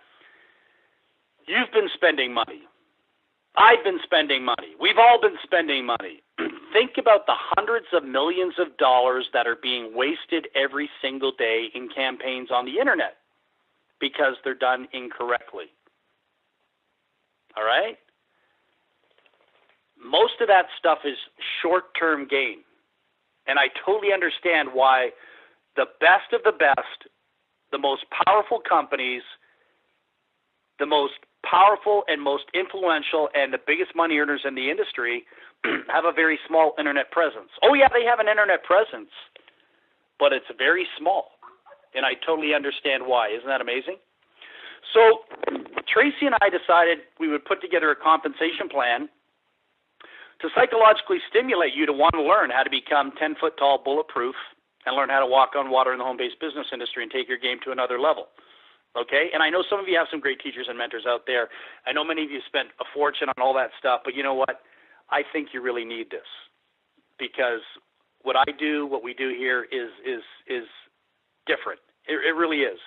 [SPEAKER 2] you've been spending money. I've been spending money. We've all been spending money. Think about the hundreds of millions of dollars that are being wasted every single day in campaigns on the internet because they're done incorrectly. All right? Most of that stuff is short-term gain. And I totally understand why the best of the best, the most powerful companies, the most powerful and most influential and the biggest money earners in the industry have a very small internet presence. Oh, yeah, they have an internet presence, but it's very small. And I totally understand why. Isn't that amazing? So Tracy and I decided we would put together a compensation plan to psychologically stimulate you to want to learn how to become 10-foot-tall bulletproof and learn how to walk on water in the home-based business industry and take your game to another level. Okay? And I know some of you have some great teachers and mentors out there. I know many of you spent a fortune on all that stuff, but you know what? I think you really need this, because what I do, what we do here is different. It really is.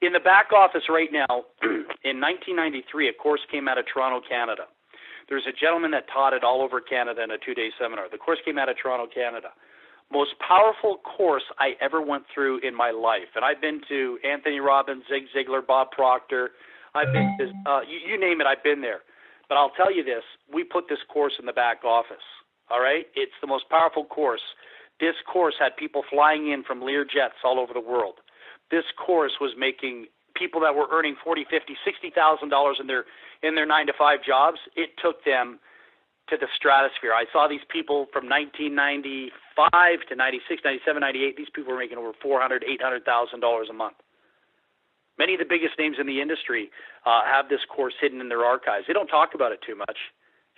[SPEAKER 2] In the back office right now, in 1993, a course came out of Toronto, Canada. There's a gentleman that taught it all over Canada in a 2-day seminar. The course came out of Toronto, Canada. Most powerful course I ever went through in my life. And I've been to Anthony Robbins, Zig Ziglar, Bob Proctor. I've been to, you name it, I've been there. But I'll tell you this, we put this course in the back office, all right? It's the most powerful course. This course had people flying in from Lear jets all over the world. This course was making people that were earning $40,000, $50,000, $60,000 in their 9-to-5 jobs. It took them to the stratosphere. I saw these people from 1995 to 96, 97, 98. These people were making over $400,000, $800,000 a month. Many of the biggest names in the industry have this course hidden in their archives. They don't talk about it too much.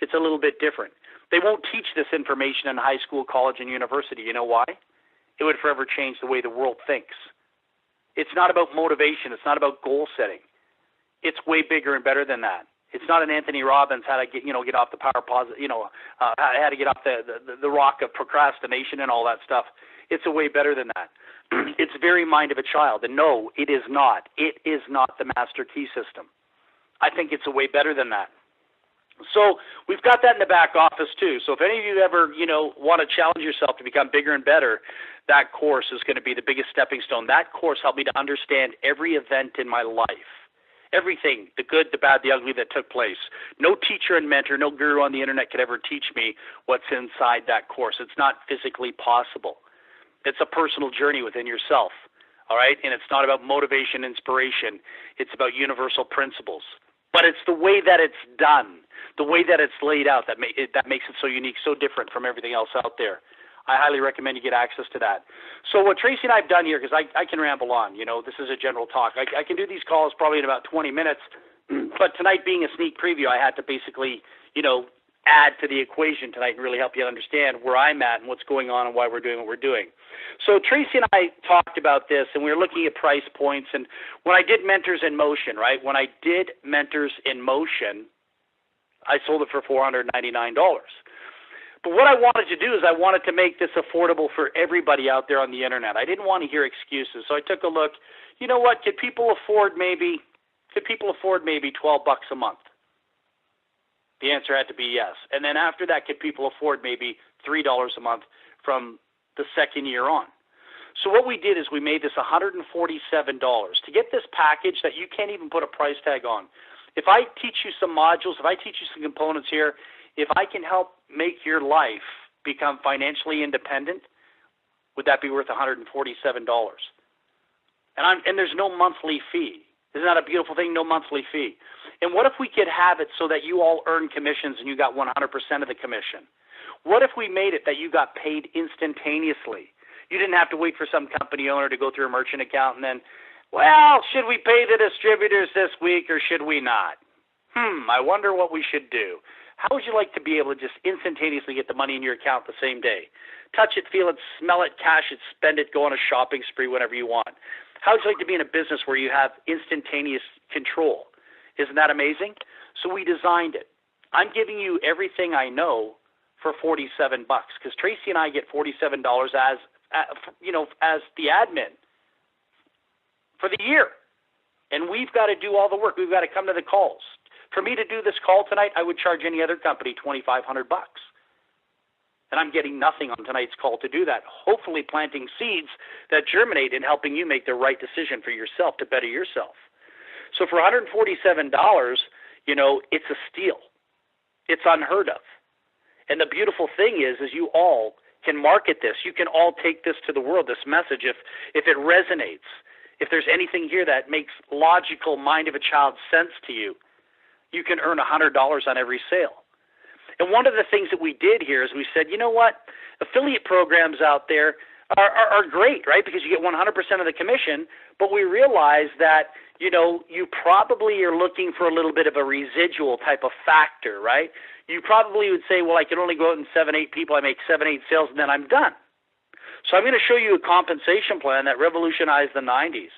[SPEAKER 2] It's a little bit different. They won't teach this information in high school, college, and university. You know why? It would forever change the way the world thinks. It's not about motivation. It's not about goal setting. It's way bigger and better than that. It's not an Anthony Robbins how to get off the power positive, how to get off the rock of procrastination and all that stuff. It's a way better than that. It's the very mind of a child. And no, it is not. It is not the master key system. I think it's a way better than that. So we've got that in the back office too. So if any of you ever, want to challenge yourself to become bigger and better, that course is going to be the biggest stepping stone. That course helped me to understand every event in my life. Everything, the good, the bad, the ugly that took place. No teacher and mentor, no guru on the internet could ever teach me what's inside that course. It's not physically possible. It's a personal journey within yourself, all right? And it's not about motivation, inspiration. It's about universal principles. But it's the way that it's done, the way that it's laid out that makes it so unique, so different from everything else out there. I highly recommend you get access to that. So what Tracy and I have done here, because I can ramble on, this is a general talk. I can do these calls probably in about 20 minutes, but tonight being a sneak preview, I had to basically, add to the equation tonight and really help you understand where I'm at and what's going on and why we're doing what we're doing. So Tracy and I talked about this, and we were looking at price points. And when I did Mentors in Motion, right, when I did Mentors in Motion, I sold it for $499. But what I wanted to do is I wanted to make this affordable for everybody out there on the internet. I didn't want to hear excuses. So I took a look. You know what? Could people afford maybe $12 a month? The answer had to be yes. And then after that, could people afford maybe $3 a month from the second year on? So what we did is we made this $147 to get this package that you can't even put a price tag on. If I teach you some modules, if I teach you some components here, if I can help make your life become financially independent, would that be worth $147? And there's no monthly fee. Isn't that a beautiful thing? No monthly fee. And what if we could have it so that you all earn commissions and you got 100% of the commission? What if we made it that you got paid instantaneously? You didn't have to wait for some company owner to go through a merchant account and then, well, should we pay the distributors this week or should we not? I wonder what we should do. How would you like to be able to just instantaneously get the money in your account the same day? Touch it, feel it, smell it, cash it, spend it, go on a shopping spree whenever you want. How would you like to be in a business where you have instantaneous control? Isn't that amazing? So we designed it. I'm giving you everything I know for $47 because Tracy and I get $47 as the admin for the year. And we've got to do all the work. We've got to come to the calls. For me to do this call tonight, I would charge any other company $2,500. And I'm getting nothing on tonight's call to do that, hopefully planting seeds that germinate in helping you make the right decision for yourself to better yourself. So for $147, it's a steal. It's unheard of. And the beautiful thing is you all can market this. You can all take this to the world, this message, if it resonates. If there's anything here that makes logical mind of a child sense to you, you can earn $100 on every sale. And one of the things that we did here is we said, you know what, affiliate programs out there are great, right, because you get 100% of the commission, but we realized that, you probably are looking for a little bit of a residual type of factor, right? You probably would say, well, I can only go out and 7-8 people, I make 7-8 sales, and then I'm done. So I'm going to show you a compensation plan that revolutionized the 90s.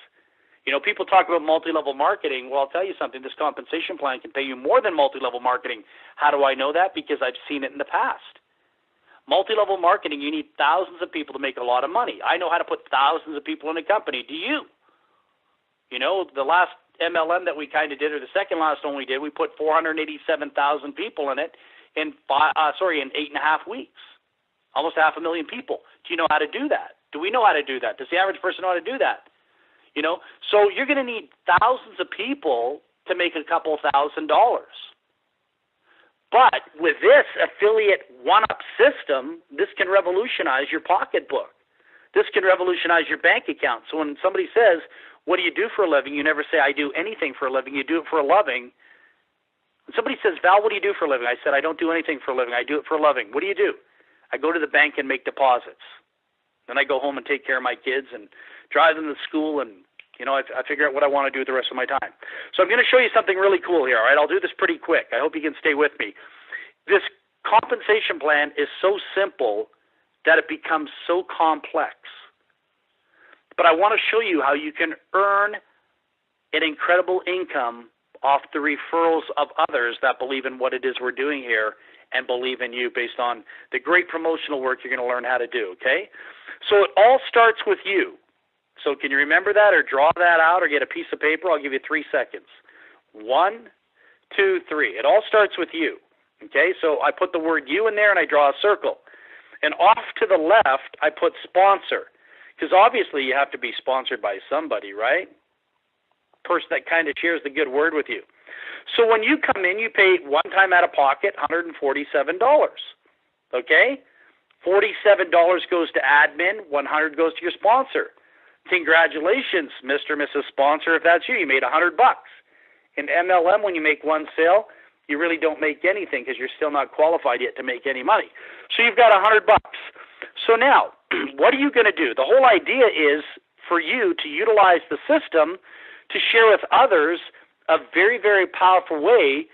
[SPEAKER 2] People talk about multi-level marketing. Well, I'll tell you something. This compensation plan can pay you more than multi-level marketing. How do I know that? Because I've seen it in the past. Multi-level marketing, you need thousands of people to make a lot of money. I know how to put thousands of people in a company. Do you? The last MLM that we kind of did, or the second last one we did, we put 487,000 people in it in 8.5 weeks. Almost 500,000 people. Do you know how to do that? Do we know how to do that? Does the average person know how to do that? So you're going to need thousands of people to make a couple $1,000. But with this affiliate one-up system, this can revolutionize your pocketbook. This can revolutionize your bank account. So when somebody says, what do you do for a living? You never say, I do anything for a living. You do it for a loving. When somebody says, Val, what do you do for a living? I said, I don't do anything for a living. I do it for a loving. What do you do? I go to the bank and make deposits. Then I go home and take care of my kids and drive them to school, and I figure out what I want to do with the rest of my time. So I'm going to show you something really cool here, all right? I'll do this pretty quick. I hope you can stay with me. This compensation plan is so simple that it becomes so complex. But I want to show you how you can earn an incredible income off the referrals of others that believe in what it is we're doing here and believe in you based on the great promotional work you're going to learn how to do, okay? So it all starts with you. So can you remember that or draw that out or get a piece of paper? I'll give you 3 seconds. 1, 2, 3. It all starts with you, okay? So I put the word you in there and I draw a circle. And off to the left, I put sponsor, because obviously you have to be sponsored by somebody, right? Person that kind of shares the good word with you. So when you come in, you pay one time out of pocket $147, okay? $47 goes to admin, $100 goes to your sponsor. Congratulations, Mr. and Mrs. Sponsor. If that's you, you made $100. In MLM, when you make one sale, you really don't make anything because you're still not qualified yet to make any money. So you've got $100. So now, what are you going to do? The whole idea is for you to utilize the system to share with others a very, very powerful way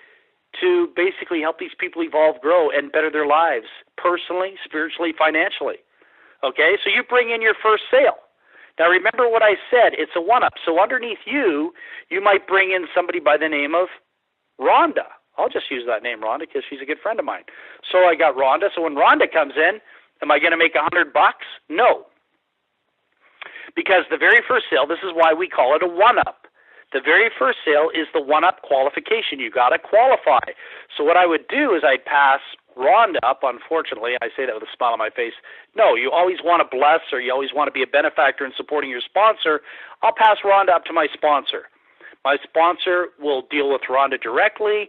[SPEAKER 2] to basically help these people evolve, grow, and better their lives personally, spiritually, financially. Okay, so you bring in your first sale. Now remember what I said, it's a one-up. So underneath you, you might bring in somebody by the name of Rhonda. I'll just use that name, Rhonda, because she's a good friend of mine. So I got Rhonda. So when Rhonda comes in, am I going to make $100? No. Because the very first sale, this is why we call it a one-up. The very first sale is the one-up qualification. You got to qualify. So what I would do is I'd pass Rhonda up, unfortunately. I say that with a smile on my face. No, you always want to bless, or you always want to be a benefactor in supporting your sponsor. I'll pass Rhonda up to my sponsor. My sponsor will deal with Rhonda directly.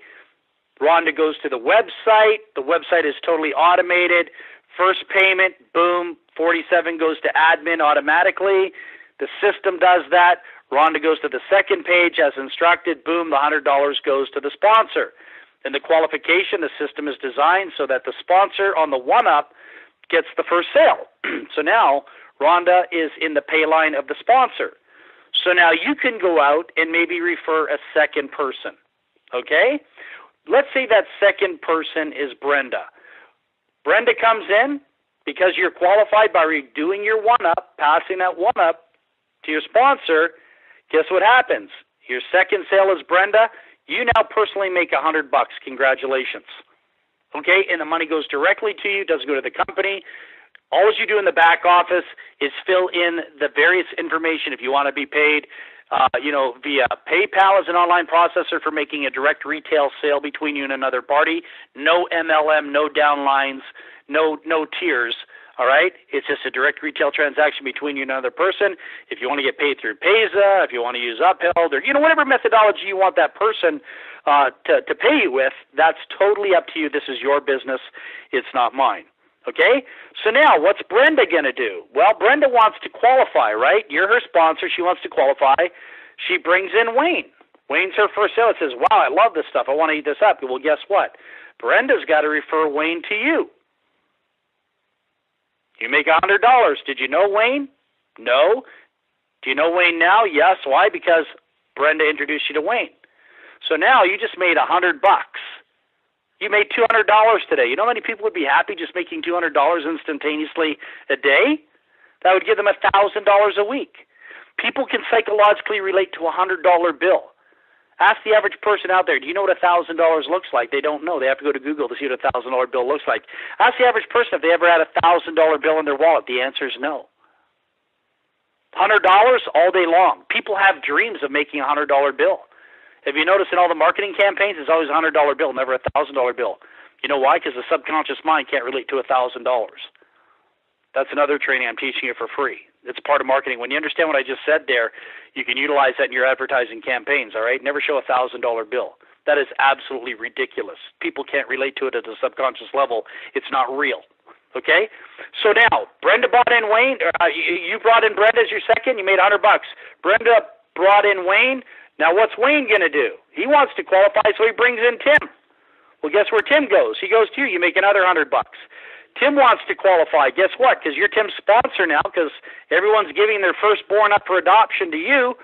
[SPEAKER 2] Rhonda goes to the website. The website is totally automated. First payment, boom, 47 goes to admin automatically. The system does that. Rhonda goes to the second page as instructed. Boom, the $100 goes to the sponsor. In the qualification, the system is designed so that the sponsor on the one-up gets the first sale. So now Rhonda is in the pay line of the sponsor. So now you can go out and maybe refer a second person. Okay? Let's say that second person is Brenda. Brenda comes in because you're qualified by redoing your one-up, passing that one-up to your sponsor. Guess what happens? Your second sale is Brenda. You now personally make $100. Congratulations. Okay, and the money goes directly to you, doesn't go to the company. All you do in the back office is fill in the various information if you want to be paid, via PayPal as an online processor for making a direct retail sale between you and another party. No MLM, no downlines, no tiers. All right? It's just a direct retail transaction between you and another person. If you want to get paid through Payza, if you want to use Upheld, or whatever methodology you want that person to pay you with, that's totally up to you. This is your business. It's not mine. Okay? So now, what's Brenda going to do? Well, Brenda wants to qualify, right? You're her sponsor. She wants to qualify. She brings in Wayne. Wayne's her first sale. It says, wow, I love this stuff. I want to eat this up. Well, guess what? Brenda's got to refer Wayne to you. You make $100. Did you know Wayne? No. Do you know Wayne now? Yes. Why? Because Brenda introduced you to Wayne. So now you just made $100. You made $200 today. You know how many people would be happy just making $200 instantaneously a day? That would give them $1,000 a week. People can psychologically relate to a $100 bill. Ask the average person out there, do you know what $1,000 looks like? They don't know. They have to go to Google to see what a $1,000 bill looks like. Ask the average person if they ever had a $1,000 bill in their wallet. The answer is no. $100 all day long. People have dreams of making a $100 bill. Have you noticed in all the marketing campaigns, it's always a $100 bill, never a $1,000 bill. You know why? Because the subconscious mind can't relate to $1,000. That's another training I'm teaching you for free. It's part of marketing. When you understand what I just said there, you can utilize that in your advertising campaigns, all right? Never show a $1,000 bill. That is absolutely ridiculous. People can't relate to it at a subconscious level. It's not real, okay? So now, Brenda brought in Wayne. You brought in Brenda as your second. You made $100. Brenda brought in Wayne. Now, what's Wayne going to do? He wants to qualify, so he brings in Tim. Well, guess where Tim goes? He goes to you. You make another $100. Tim wants to qualify. Guess what? Because you're Tim's sponsor now, because everyone's giving their firstborn up for adoption to you.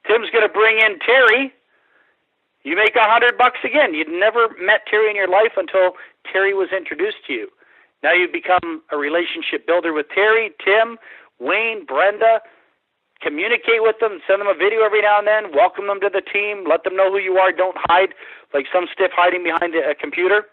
[SPEAKER 2] Tim's going to bring in Terry. You make $100 again. You'd never met Terry in your life until Terry was introduced to you. Now you've become a relationship builder with Terry, Tim, Wayne, Brenda. Communicate with them. Send them a video every now and then. Welcome them to the team. Let them know who you are. Don't hide like some stiff hiding behind a computer.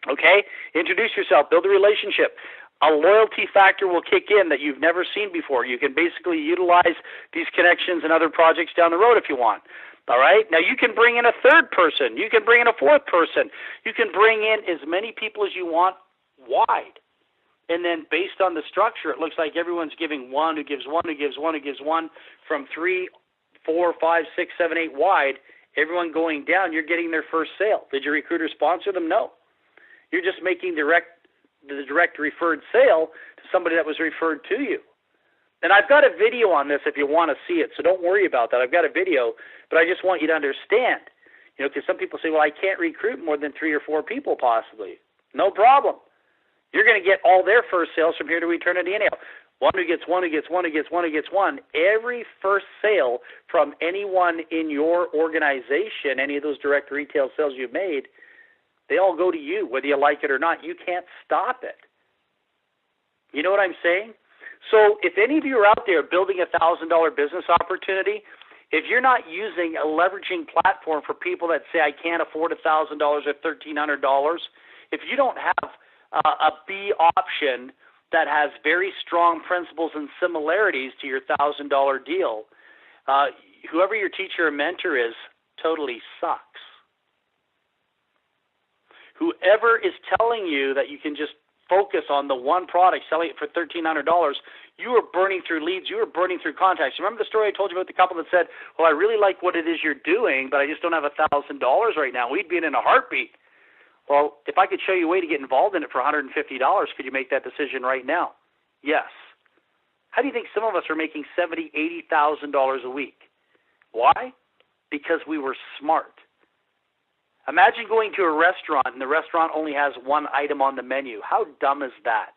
[SPEAKER 2] Okay? Introduce yourself. Build a relationship. A loyalty factor will kick in that you've never seen before. You can basically utilize these connections and other projects down the road if you want. All right? Now, you can bring in a third person. You can bring in a fourth person. You can bring in as many people as you want wide. And then based on the structure, it looks like everyone's giving one, who gives one, who gives one, who gives one, from 3, 4, 5, 6, 7, 8 wide. Everyone going down, you're getting their first sale. Did your recruiter sponsor them? No. You're just making the direct referred sale to somebody that was referred to you. And I've got a video on this if you want to see it, so don't worry about that. I've got a video, but I just want you to understand. Because some people say, well, I can't recruit more than 3 or 4 people possibly. No problem. You're going to get all their first sales from here to eternity anyhow. One who gets one, who gets one, who gets one, who gets one. Every first sale from anyone in your organization, any of those direct retail sales you've made, they all go to you, whether you like it or not. You can't stop it. You know what I'm saying? So if any of you are out there building a $1,000 business opportunity, if you're not using a leveraging platform for people that say, I can't afford $1,000 or $1,300, if you don't have a B option that has very strong principles and similarities to your $1,000 deal, whoever your teacher or mentor is totally sucks. Whoever is telling you that you can just focus on the one product, selling it for $1,300, you are burning through leads, you are burning through contacts. Remember the story I told you about the couple that said, well, I really like what it is you're doing, but I just don't have $1,000 right now. We'd be in a heartbeat. Well, if I could show you a way to get involved in it for $150, could you make that decision right now? Yes. How do you think some of us are making $70,000, $80,000 a week? Why? Because we were smart. Imagine going to a restaurant and the restaurant only has one item on the menu. How dumb is that?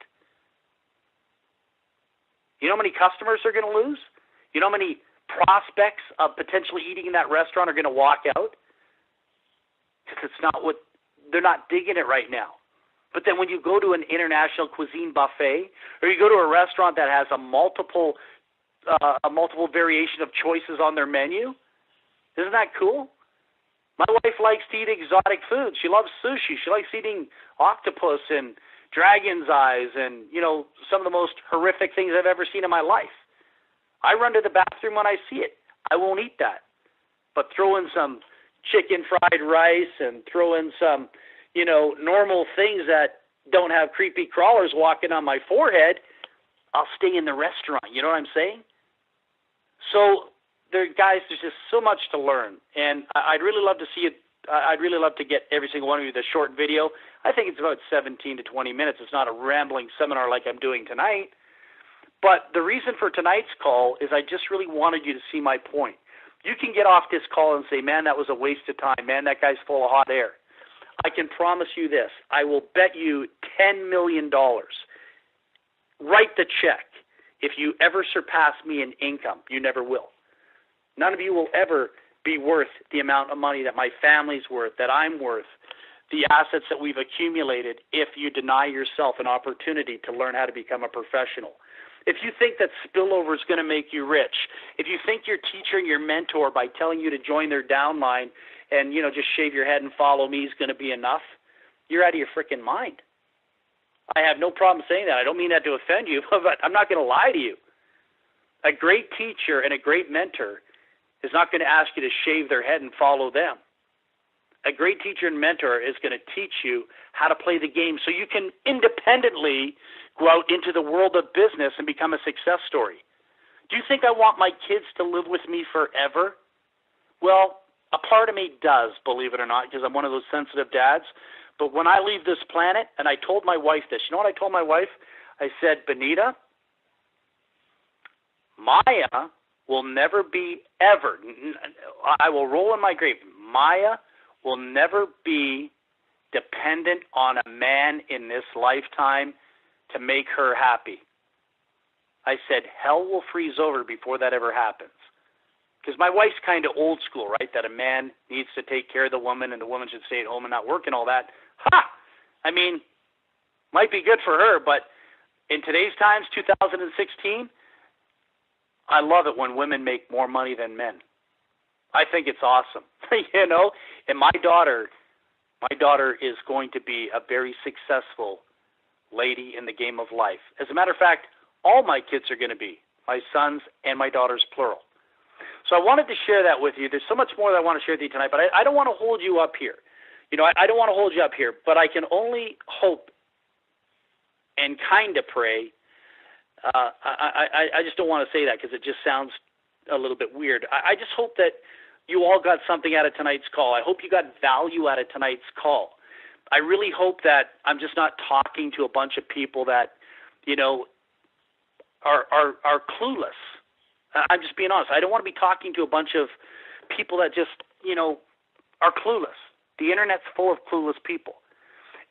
[SPEAKER 2] You know how many customers they're going to lose? You know how many prospects of potentially eating in that restaurant are going to walk out? Because it's not what they're not digging it right now. But then when you go to an international cuisine buffet, or you go to a restaurant that has a multiple variation of choices on their menu, isn't that cool? My wife likes to eat exotic foods. She loves sushi. She likes eating octopus and dragon's eyes and, some of the most horrific things I've ever seen in my life. I run to the bathroom when I see it. I won't eat that. But throw in some chicken fried rice and throw in some, normal things that don't have creepy crawlers walking on my forehead, I'll stay in the restaurant. You know what I'm saying? So, guys, there's just so much to learn, and I'd really love to see it. I'd really love to get every single one of you the short video. I think it's about 17 to 20 minutes. It's not a rambling seminar like I'm doing tonight. But the reason for tonight's call is I just really wanted you to see my point. You can get off this call and say, man, that was a waste of time. Man, that guy's full of hot air. I can promise you this. I will bet you $10 million. Write the check. If you ever surpass me in income, you never will. None of you will ever be worth the amount of money that my family's worth, that I'm worth, the assets that we've accumulated if you deny yourself an opportunity to learn how to become a professional. If you think that spillover is going to make you rich, if you think your teacher and your mentor by telling you to join their downline and, just shave your head and follow me is going to be enough, you're out of your freaking mind. I have no problem saying that. I don't mean that to offend you, but I'm not going to lie to you. A great teacher and a great mentor is not going to ask you to shave their head and follow them. A great teacher and mentor is going to teach you how to play the game so you can independently go out into the world of business and become a success story. Do you think I want my kids to live with me forever? Well, a part of me does, believe it or not, because I'm one of those sensitive dads. But when I leave this planet, and I told my wife this, you know what I told my wife? I said, Benita, Maya will never be ever, I will roll in my grave, Maya will never be dependent on a man in this lifetime to make her happy. I said, hell will freeze over before that ever happens. Because my wife's kind of old school, right, that a man needs to take care of the woman and the woman should stay at home and not work and all that. Ha! I mean, might be good for her, but in today's times, 2016, I love it when women make more money than men. I think it's awesome, And my daughter is going to be a very successful lady in the game of life. As a matter of fact, all my kids are going to be, my sons and my daughters, plural. So I wanted to share that with you. There's so much more that I want to share with you tonight, but I don't want to hold you up here. I don't want to hold you up here, but I can only hope and kind of pray. I just don't want to say that because it just sounds a little bit weird. I just hope that you all got something out of tonight's call. I hope you got value out of tonight's call. I really hope that I'm just not talking to a bunch of people that, are clueless. I'm just being honest. I don't want to be talking to a bunch of people that just, are clueless. The internet's full of clueless people.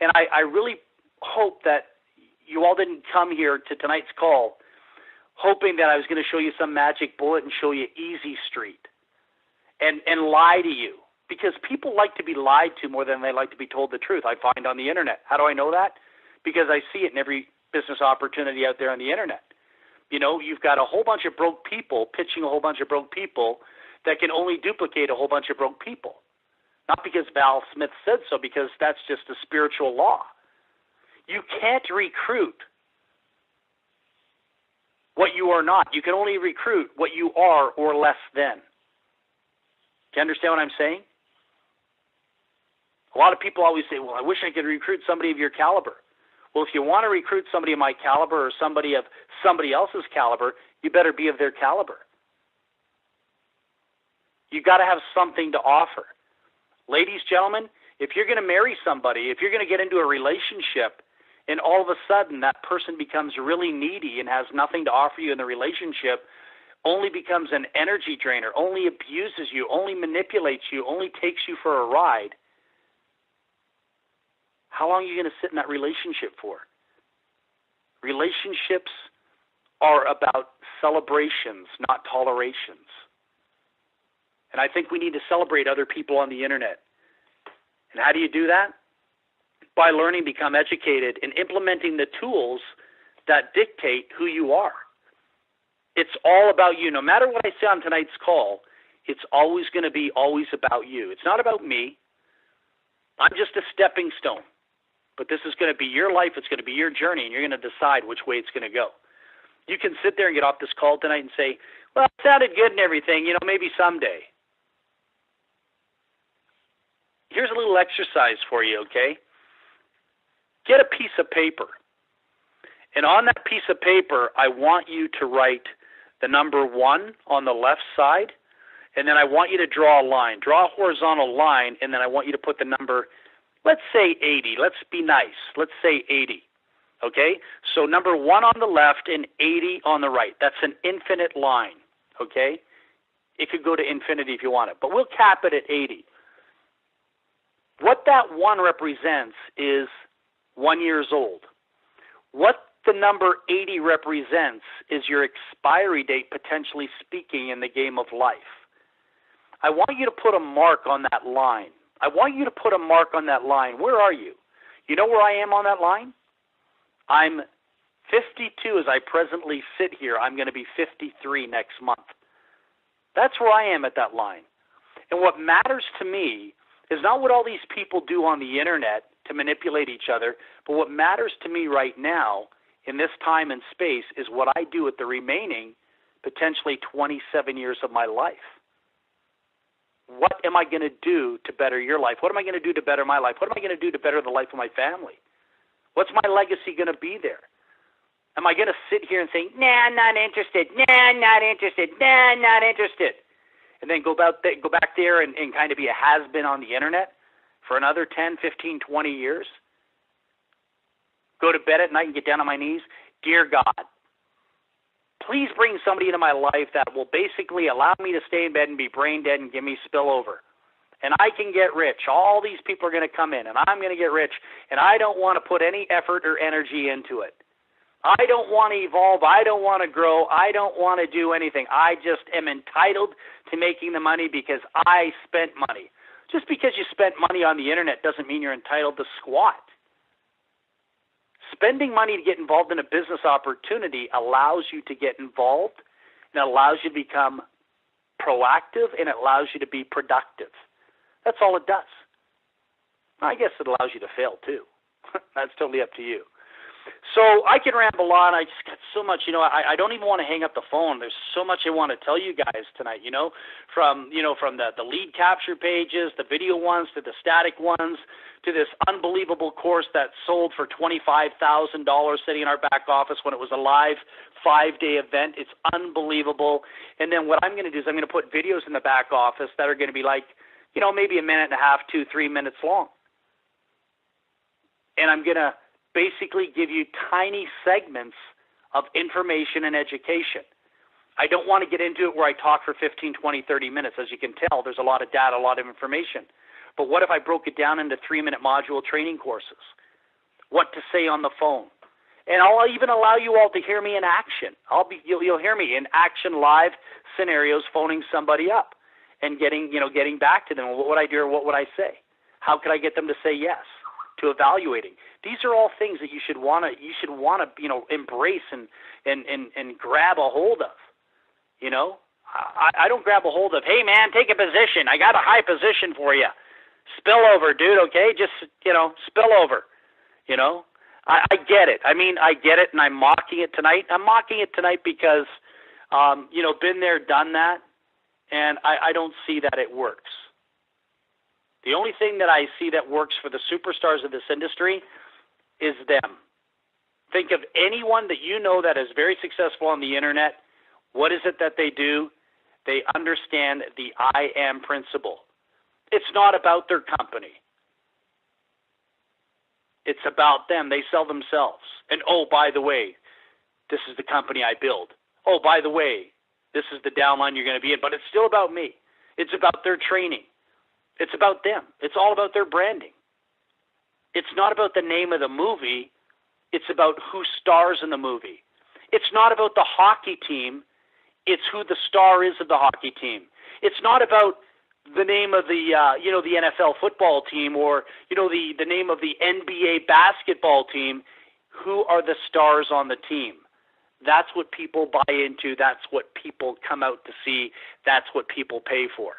[SPEAKER 2] And I really hope that you all didn't come here to tonight's call hoping that I was going to show you some magic bullet and show you easy street and lie to you, because people like to be lied to more than they like to be told the truth, I find on the internet. How do I know that? Because I see it in every business opportunity out there on the internet. You know, you've got a whole bunch of broke people pitching a whole bunch of broke people that can only duplicate a whole bunch of broke people. Not because Val Smyth said so, because that's just a spiritual law. You can't recruit what you are not. You can only recruit what you are or less than. Do you understand what I'm saying? A lot of people always say, well, I wish I could recruit somebody of your caliber. Well, if you want to recruit somebody of my caliber or somebody of somebody else's caliber, you better be of their caliber. You got to have something to offer. Ladies, gentlemen, if you're going to marry somebody, if you're going to get into a relationship, and all of a sudden that person becomes really needy and has nothing to offer you in the relationship, only becomes an energy drainer, only abuses you, only manipulates you, only takes you for a ride, how long are you going to sit in that relationship for? Relationships are about celebrations, not tolerations. And I think we need to celebrate other people on the internet. And how do you do that? By learning, become educated, and implementing the tools that dictate who you are. It's all about you. No matter what I say on tonight's call, it's always going to be always about you. It's not about me. I'm just a stepping stone. But this is going to be your life. It's going to be your journey, and you're going to decide which way it's going to go. You can sit there and get off this call tonight and say, well, it sounded good and everything, maybe someday. Here's a little exercise for you, okay? Get a piece of paper. And on that piece of paper, I want you to write the number 1 on the left side, and then I want you to draw a line. Draw a horizontal line, and then I want you to put the number, let's say 80. Let's be nice. Let's say 80. Okay? So number 1 on the left and 80 on the right. That's an infinite line. Okay? It could go to infinity if you want it, but we'll cap it at 80. What that 1 represents is 1 year old. What the number 80 represents is your expiry date, potentially speaking, in the game of life. I want you to put a mark on that line. I want you to put a mark on that line. Where are you? You know where I am on that line? I'm 52 as I presently sit here. I'm going to be 53 next month. That's where I am at that line. And what matters to me is not what all these people do on the internet to manipulate each other, but what matters to me right now in this time and space is what I do with the remaining potentially 27 years of my life. What am I going to do to better your life? What am I going to do to better my life? What am I going to do to better the life of my family? What's my legacy going to be there? Am I going to sit here and say, nah, not interested, nah, not interested, nah, not interested, and then go back there and kind of be a has-been on the internet for another 10, 15, 20 years? Go to bed at night and get down on my knees? Dear God, please bring somebody into my life that will basically allow me to stay in bed and be brain dead and give me spillover. And I can get rich. All these people are going to come in, and I'm going to get rich, and I don't want to put any effort or energy into it. I don't want to evolve. I don't want to grow. I don't want to do anything. I just am entitled to making the money because I spent money. Just because you spent money on the internet doesn't mean you're entitled to squat. Spending money to get involved in a business opportunity allows you to get involved, and it allows you to become proactive, and it allows you to be productive. That's all it does. I guess it allows you to fail too. That's totally up to you. So I can ramble on. I just got so much, I don't even want to hang up the phone. There's so much I want to tell you guys tonight, from the lead capture pages, the video ones, to the static ones, to this unbelievable course that sold for $25,000 sitting in our back office when it was a live 5-day event. It's unbelievable. And then what I'm going to do is I'm going to put videos in the back office that are going to be like, maybe a minute and a half, 2-3 minutes long. And I'm going to basically give you tiny segments of information and education. I don't want to get into it where I talk for 15, 20, 30 minutes. As you can tell, there's a lot of data, a lot of information. But what if I broke it down into 3-minute module training courses? What to say on the phone? And I'll even allow you all to hear me in action. You'll hear me in action, live scenarios, phoning somebody up and getting back to them. What would I do or what would I say? How could I get them to say yes? To evaluating. These are all things that you should want to embrace and grab a hold of. I don't grab a hold of, hey man, take a position. I got a high position for you. Spill over, dude. Okay, just spill over. I get it. I get it, and I'm mocking it tonight. I'm mocking it tonight because, been there, done that, and I don't see that it works. The only thing that I see that works for the superstars of this industry is them. Think of anyone that you know that is very successful on the internet. What is it that they do? They understand the I am principle. It's not about their company. It's about them. They sell themselves. And oh, by the way, this is the company I build. Oh, by the way, this is the downline you're going to be in. But it's still about me. It's about their training. It's about them. It's all about their branding. It's not about the name of the movie. It's about who stars in the movie. It's not about the hockey team. It's who the star is of the hockey team. It's not about the name of the the NFL football team or the name of the NBA basketball team. Who are the stars on the team? That's what people buy into. That's what people come out to see. That's what people pay for.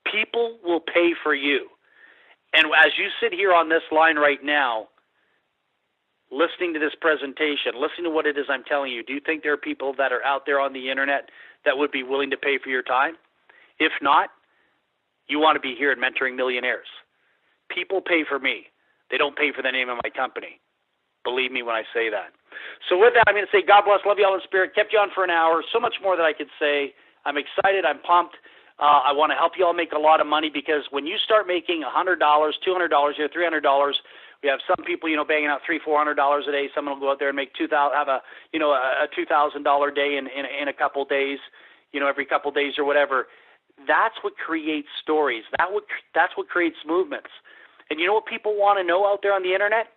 [SPEAKER 2] People will pay for you. And as you sit here on this line right now, listening to this presentation, listening to what it is I'm telling you, do you think there are people that are out there on the internet that would be willing to pay for your time? If not, you want to be here at Mentoring Millionaires. People pay for me. They don't pay for the name of my company. Believe me when I say that. So with that, I'm going to say God bless, love you all in spirit. Kept you on for an hour. So much more that I could say. I'm excited. I'm pumped. I want to help you all make a lot of money because when you start making $100, $200, $300, we have some people, banging out $300, $400 a day. Someone will go out there and make have a $2,000 day in a couple days, every couple days or whatever. That's what creates stories. That's what creates movements. And you know what people want to know out there on the internet?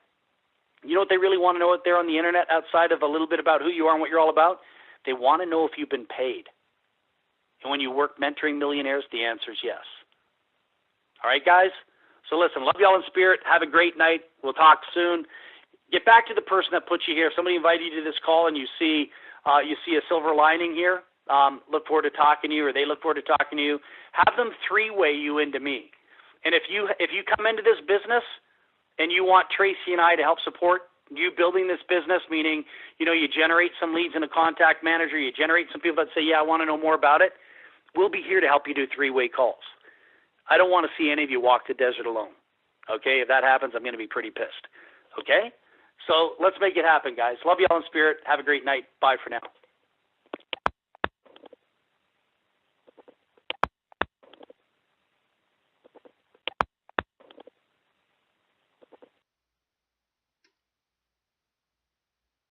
[SPEAKER 2] You know what they really want to know out there on the internet outside of a little bit about who you are and what you're all about? They want to know if you've been paid. And when you work Mentoring Millionaires, the answer is yes. All right, guys? So listen, love you all in spirit. Have a great night. We'll talk soon. Get back to the person that put you here. If somebody invited you to this call and you see a silver lining here, look forward to talking to you, or they look forward to talking to you. Have them three-way you into me. And if you come into this business and you want Tracy and I to help support you building this business, meaning, you generate some leads in a contact manager, you generate some people that say, yeah, I want to know more about it, we'll be here to help you do three-way calls. I don't want to see any of you walk the desert alone. Okay? If that happens, I'm going to be pretty pissed. Okay? So let's make it happen, guys. Love you all in spirit. Have a great night. Bye for now.